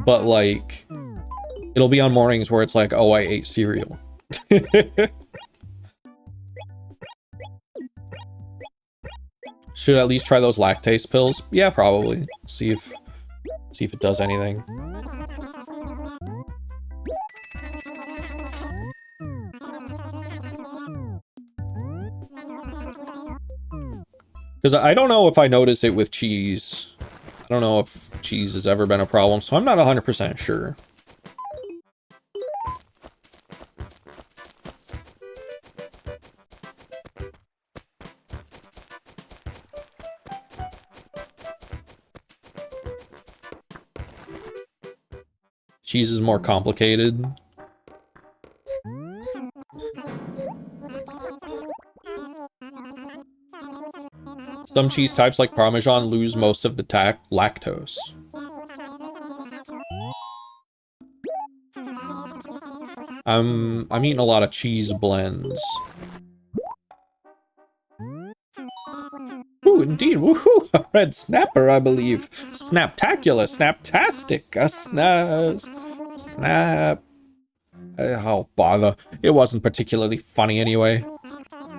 But like it'll be on mornings where it's like, oh, I ate cereal. Should at least try those lactase pills. Yeah, probably. See if it does anything. Because I don't know if I notice it with cheese. I don't know if cheese has ever been a problem, so I'm not 100% sure. Cheese is more complicated. Some cheese types like Parmesan lose most of the lactose. I'm eating a lot of cheese blends. Ooh, indeed, woohoo! A red snapper, I believe. Snaptacular, snaptastic, a snap. Oh, bother. It wasn't particularly funny anyway.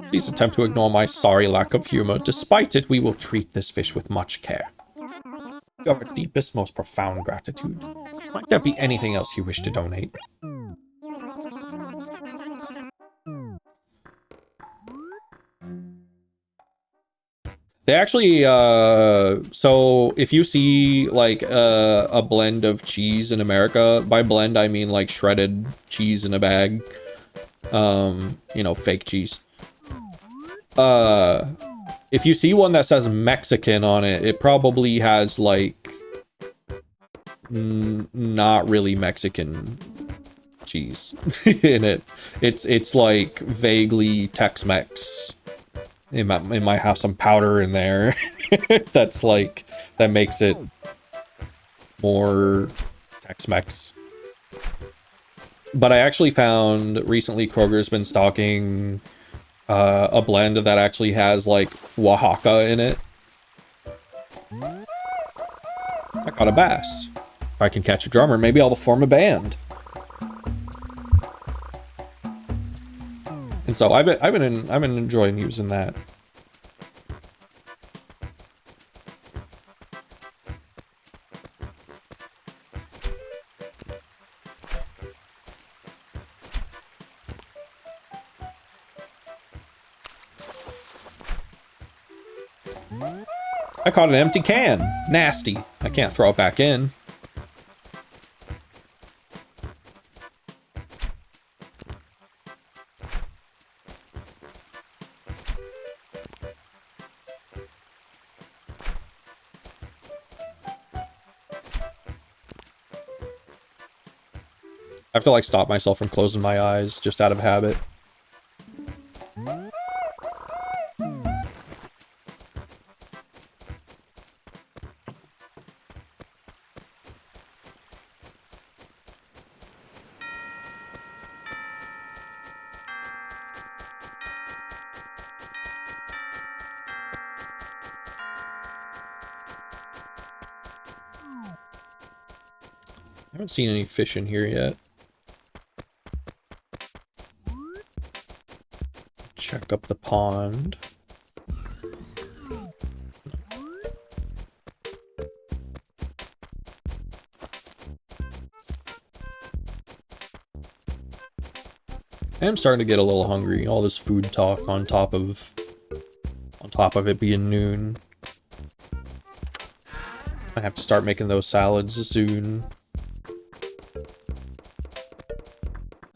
Please attempt to ignore my sorry lack of humor. Despite it, we will treat this fish with much care. Your deepest, most profound gratitude. Might there be anything else you wish to donate? They actually, so if you see like a blend of cheese in America, by blend I mean like shredded cheese in a bag, you know, fake cheese. If you see one that says Mexican on it, it probably has like not really Mexican cheese in it. It's like vaguely Tex-Mex. It might have some powder in there that makes it more Tex-Mex. But I actually found recently Kroger's been stocking a blend that actually has like Oaxaca in it. I caught a bass. If I can catch a drummer, maybe I'll form a band. And so I've been enjoying using that. I caught an empty can. Nasty. I can't throw it back in. I have to like stop myself from closing my eyes just out of habit. I haven't seen any fish in here yet. Check up the pond. I'm starting to get a little hungry. All this food talk on top of it being noon. I have to start making those salads soon.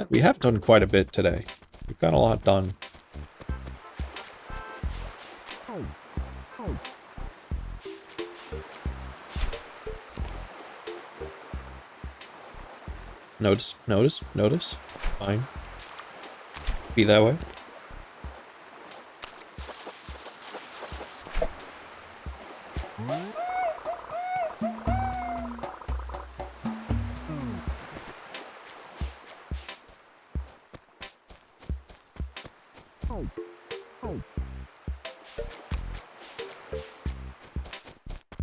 We have done quite a bit today. We've got a lot done. Notice. Fine. Be that way.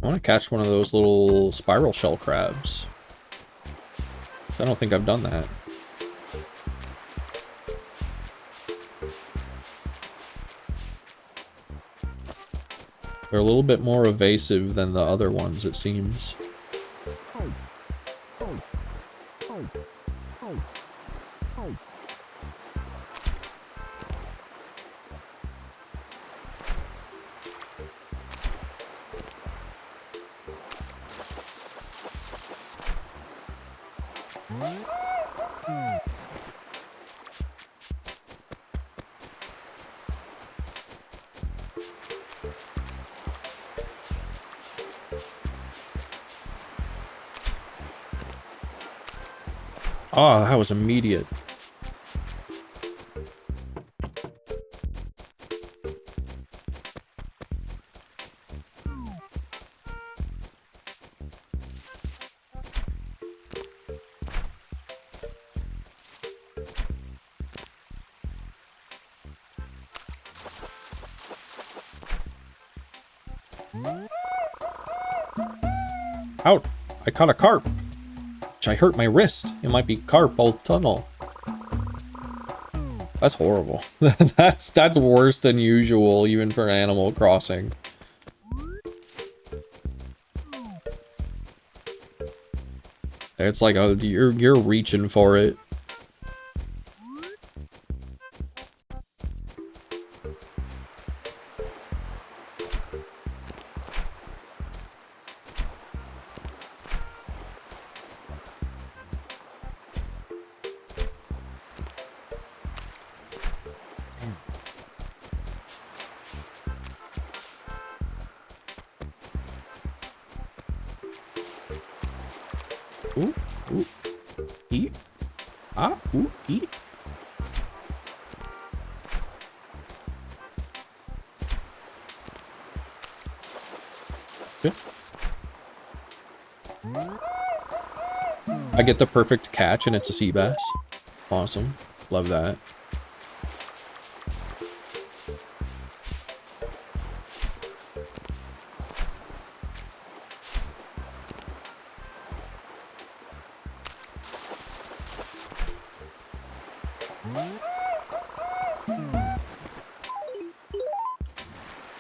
I want to catch one of those little spiral shell crabs. I don't think I've done that. They're a little bit more evasive than the other ones, it seems. Oh, that was immediate. Out! I caught a carp! I hurt my wrist. It might be carpal tunnel. That's horrible. that's worse than usual, even for Animal Crossing. It's like you're reaching for it. Ooh, ooh, eat. Ah, ooh, eat. Good. I get the perfect catch and it's a sea bass. Awesome. Love that.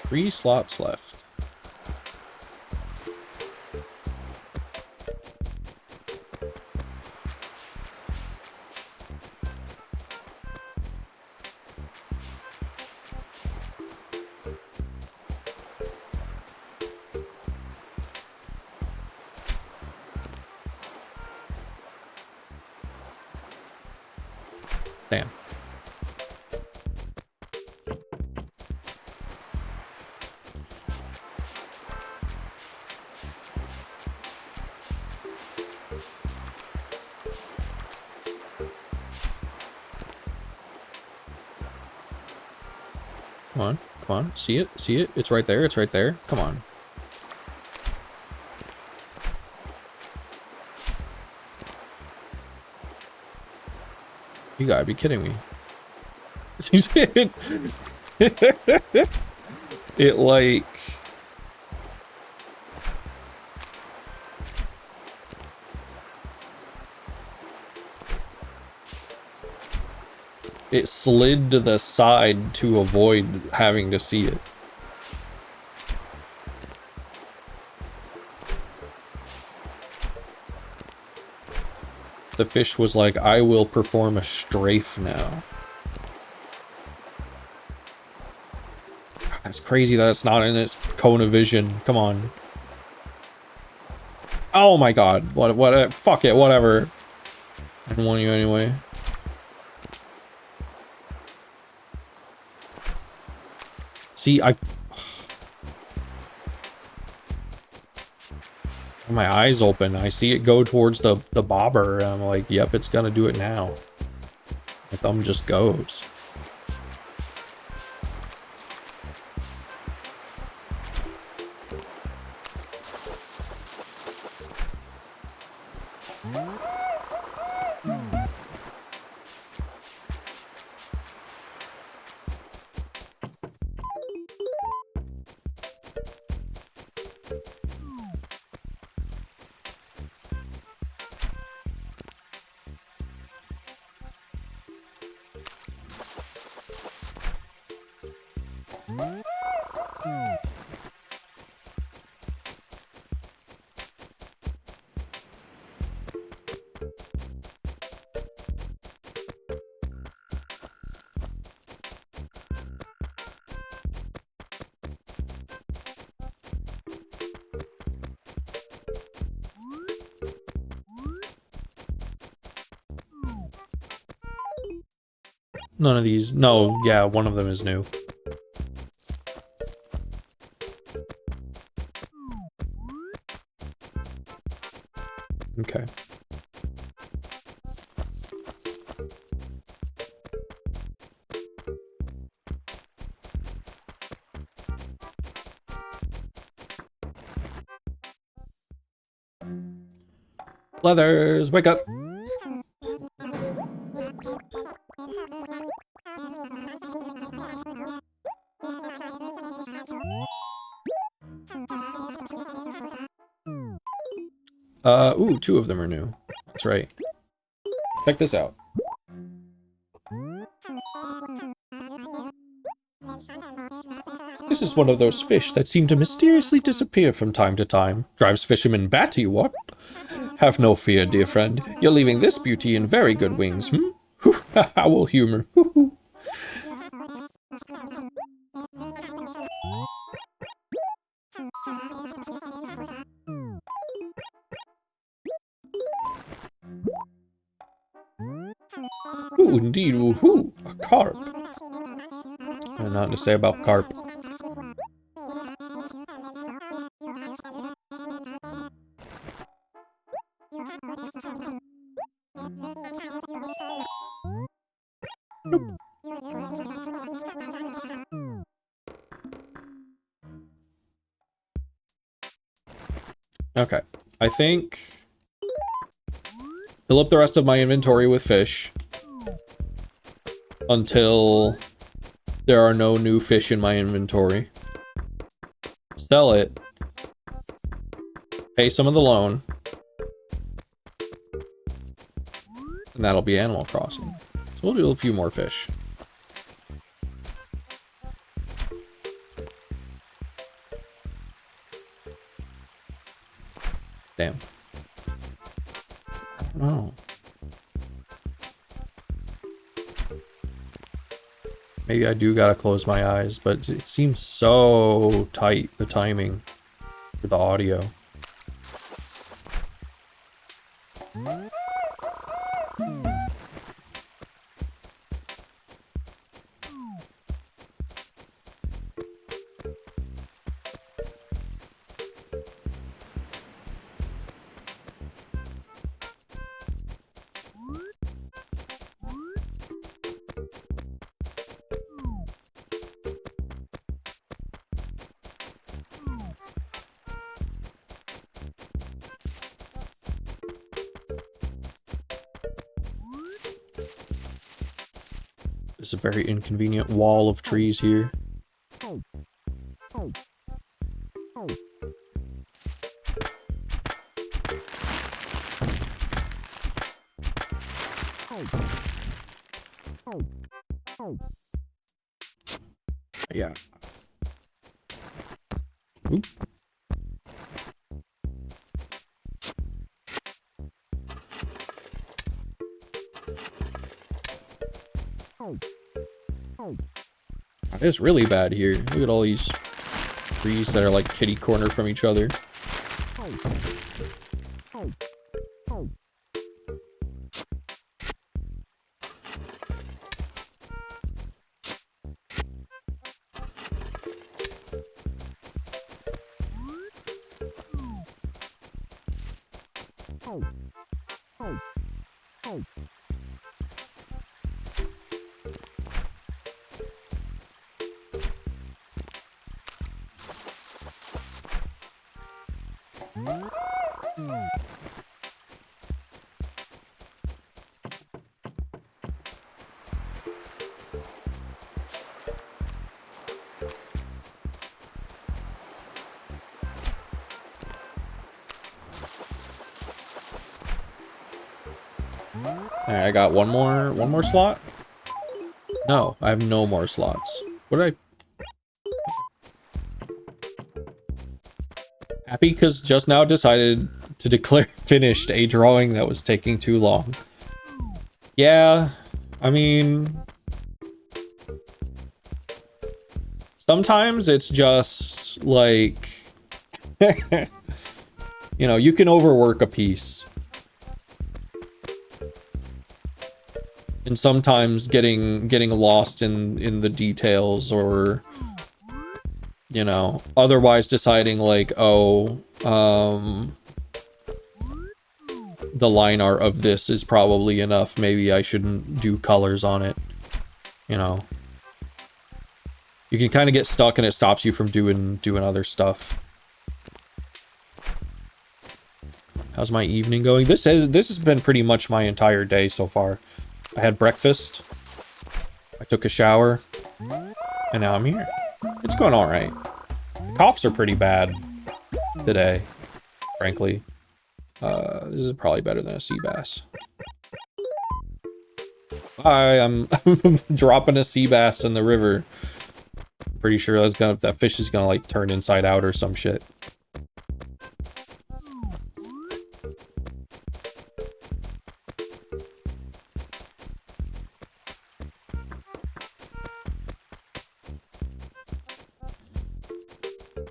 Three slots left. Damn. Come on, come on. See it? See it? It's right there. It's right there. Come on. You gotta be kidding me. It like... It slid to the side to avoid having to see it. The fish was like, I will perform a strafe now. It's crazy that it's not in its cone of vision. Come on. Oh my god. What, fuck it, whatever. I don't want you anyway. See, my eyes open. I see it go towards the bobber, and I'm like, yep, it's gonna do it now. My thumb just goes. None of these. No, yeah, one of them is new. Okay. Leathers, wake up! Ooh, two of them are new. That's right. Check this out. This is one of those fish that seem to mysteriously disappear from time to time. Drives fishermen batty, what? Have no fear, dear friend. You're leaving this beauty in very good wings, hmm? Owl humor. Ooh, indeed, woohoo! A carp. I have nothing to say about carp. Nope. Okay, I think fill up the rest of my inventory with fish until there are no new fish in my inventory. Sell it. Pay some of the loan. And that'll be Animal Crossing. So we'll do a few more fish. Damn. I don't know. Maybe I do gotta close my eyes, but it seems so tight, the timing for the audio. There's a very inconvenient wall of trees here. Yeah. Oop. It's really bad here. Look at all these trees that are like kitty corner from each other. Alright, I got one more slot? No, I have no more slots. What did I... Happy because just now decided to declare finished a drawing that was taking too long. Yeah, I mean... Sometimes it's just, like... you know, you can overwork a piece. And sometimes getting lost in the details, or you know, otherwise deciding like, oh, the line art of this is probably enough, maybe I shouldn't do colors on it, you know. You can kind of get stuck and it stops you from doing other stuff. How's my evening going? This has been pretty much my entire day so far. I had breakfast, I took a shower, and now I'm here. It's going all right. The coughs are pretty bad today, frankly. This is probably better than a sea bass. Bye, I'm dropping a sea bass in the river. Pretty sure that fish is gonna like turn inside out or some shit.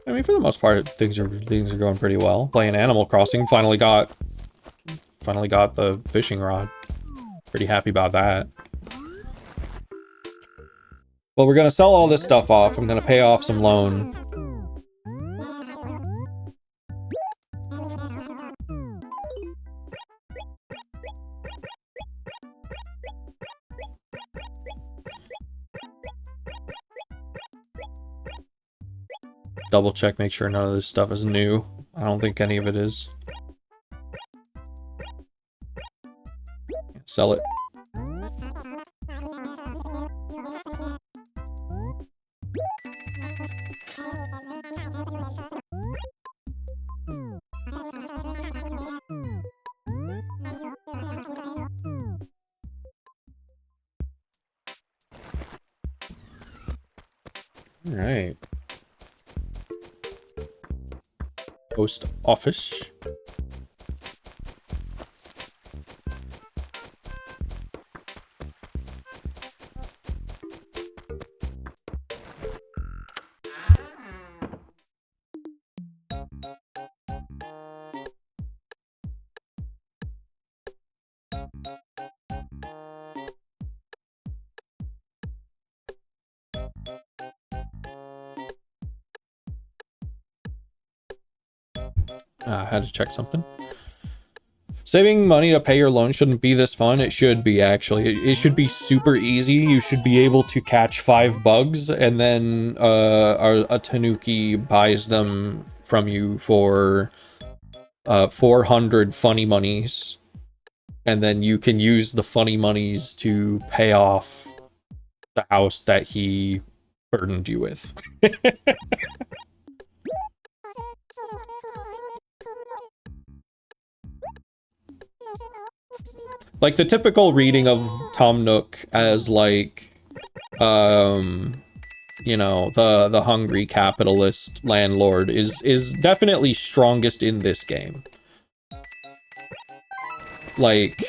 I mean, for the most part, things are going pretty well. Playing Animal Crossing, finally got the fishing rod. Pretty happy about that. Well, we're gonna sell all this stuff off. I'm gonna pay off some loan. Double check, make sure none of this stuff is new. I don't think any of it is. Sell it. All right. Post office. I had to check something. Saving money to pay your loan shouldn't be this fun. It should be, actually. It should be super easy. You should be able to catch 5 bugs, and then a tanuki buys them from you for 400 funny monies. And then you can use the funny monies to pay off the house that he burdened you with. Like, the typical reading of Tom Nook as, like, you know, the hungry capitalist landlord is definitely strongest in this game. Like,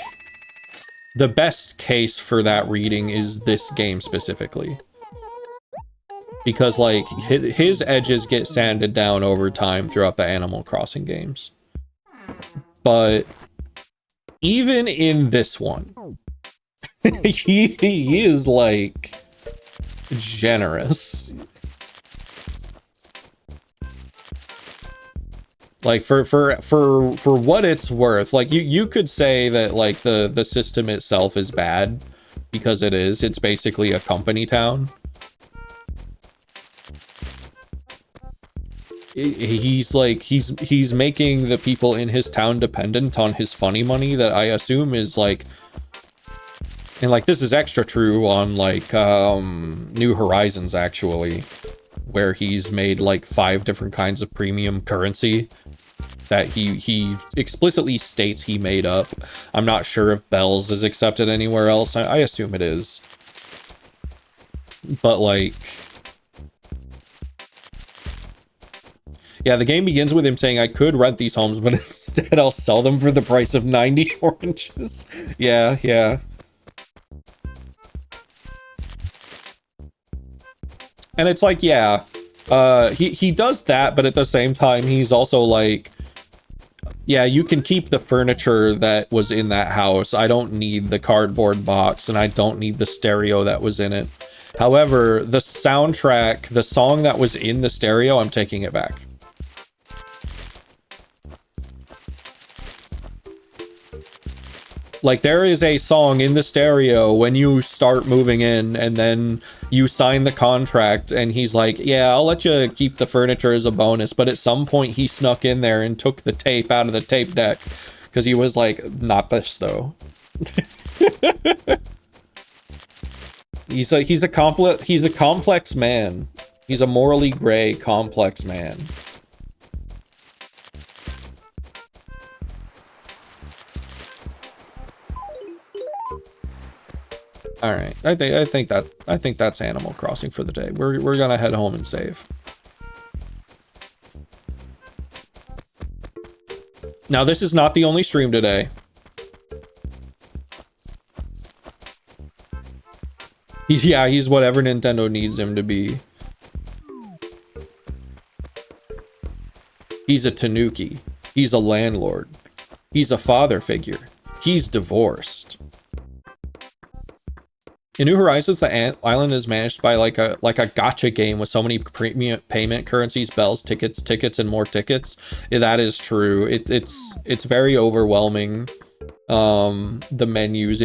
the best case for that reading is this game specifically. because like his edges get sanded down over time throughout the Animal Crossing games. But even in this one, he is like generous. Like for what it's worth, like you could say that like the system itself is bad, because it is. It's basically a company town. He's making the people in his town dependent on his funny money that I assume is like, and like this is extra true on like New Horizons actually, where he's made like 5 different kinds of premium currency that he explicitly states he made up. I'm not sure if Bells is accepted anywhere else. I assume it is. But like, yeah, the game begins with him saying, I could rent these homes, but instead I'll sell them for the price of 90 oranges. Yeah, yeah. And it's like, yeah, he does that, but at the same time, he's also like, yeah, you can keep the furniture that was in that house. I don't need the cardboard box, and I don't need the stereo that was in it. However, the soundtrack, the song that was in the stereo, I'm taking it back. Like, there is a song in the stereo when you start moving in, and then you sign the contract, and he's like, yeah, I'll let you keep the furniture as a bonus, but at some point he snuck in there and took the tape out of the tape deck, because he was like, not this, though. He's a complex man. He's a morally gray, complex man. All right, I think that's Animal Crossing for the day. We're gonna head home and save. Now, this is not the only stream today. He's whatever Nintendo needs him to be. He's a tanuki. He's a landlord. He's a father figure. He's divorced. In New Horizons, the island is managed by like a gacha game with so many premium payment currencies, bells, tickets, and more tickets. Yeah, that is true. It's very overwhelming. The menus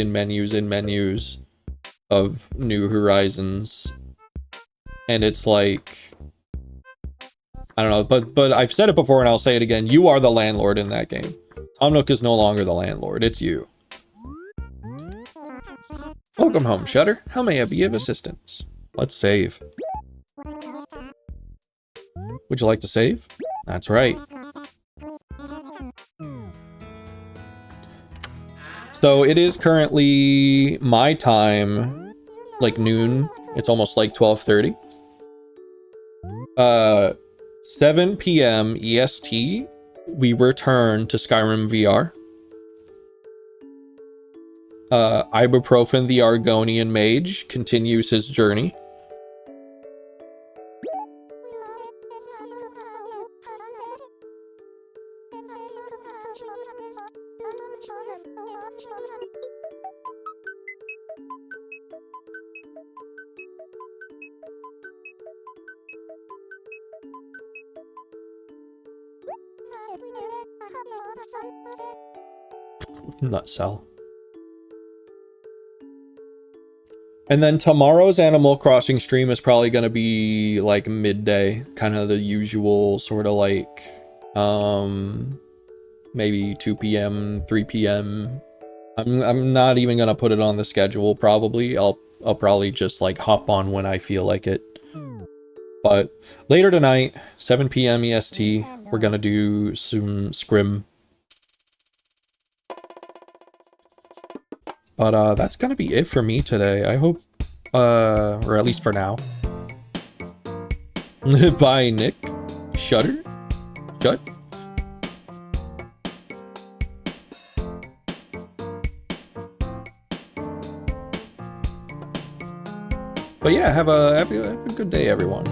of New Horizons, and it's like, I don't know, but I've said it before and I'll say it again. You are the landlord in that game. Tom Nook is no longer the landlord. It's you. Welcome home, Shutter. How may I be of assistance? Let's save. Would you like to save? That's right. So it is currently my time, like noon. It's almost like 12:30. 7 p.m. EST, we return to Skyrim VR. Ibuprofen the Argonian Mage continues his journey. Nutcell. And then tomorrow's Animal Crossing stream is probably going to be like midday, kind of the usual sort of like maybe 2 p.m., 3 p.m. I'm not even going to put it on the schedule probably. I'll probably just like hop on when I feel like it. But later tonight, 7 p.m. EST, we're going to do some scrim. But that's gonna be it for me today. I hope, or at least for now. Bye, Nick. Shutter? Shut? But yeah, have a good day, everyone.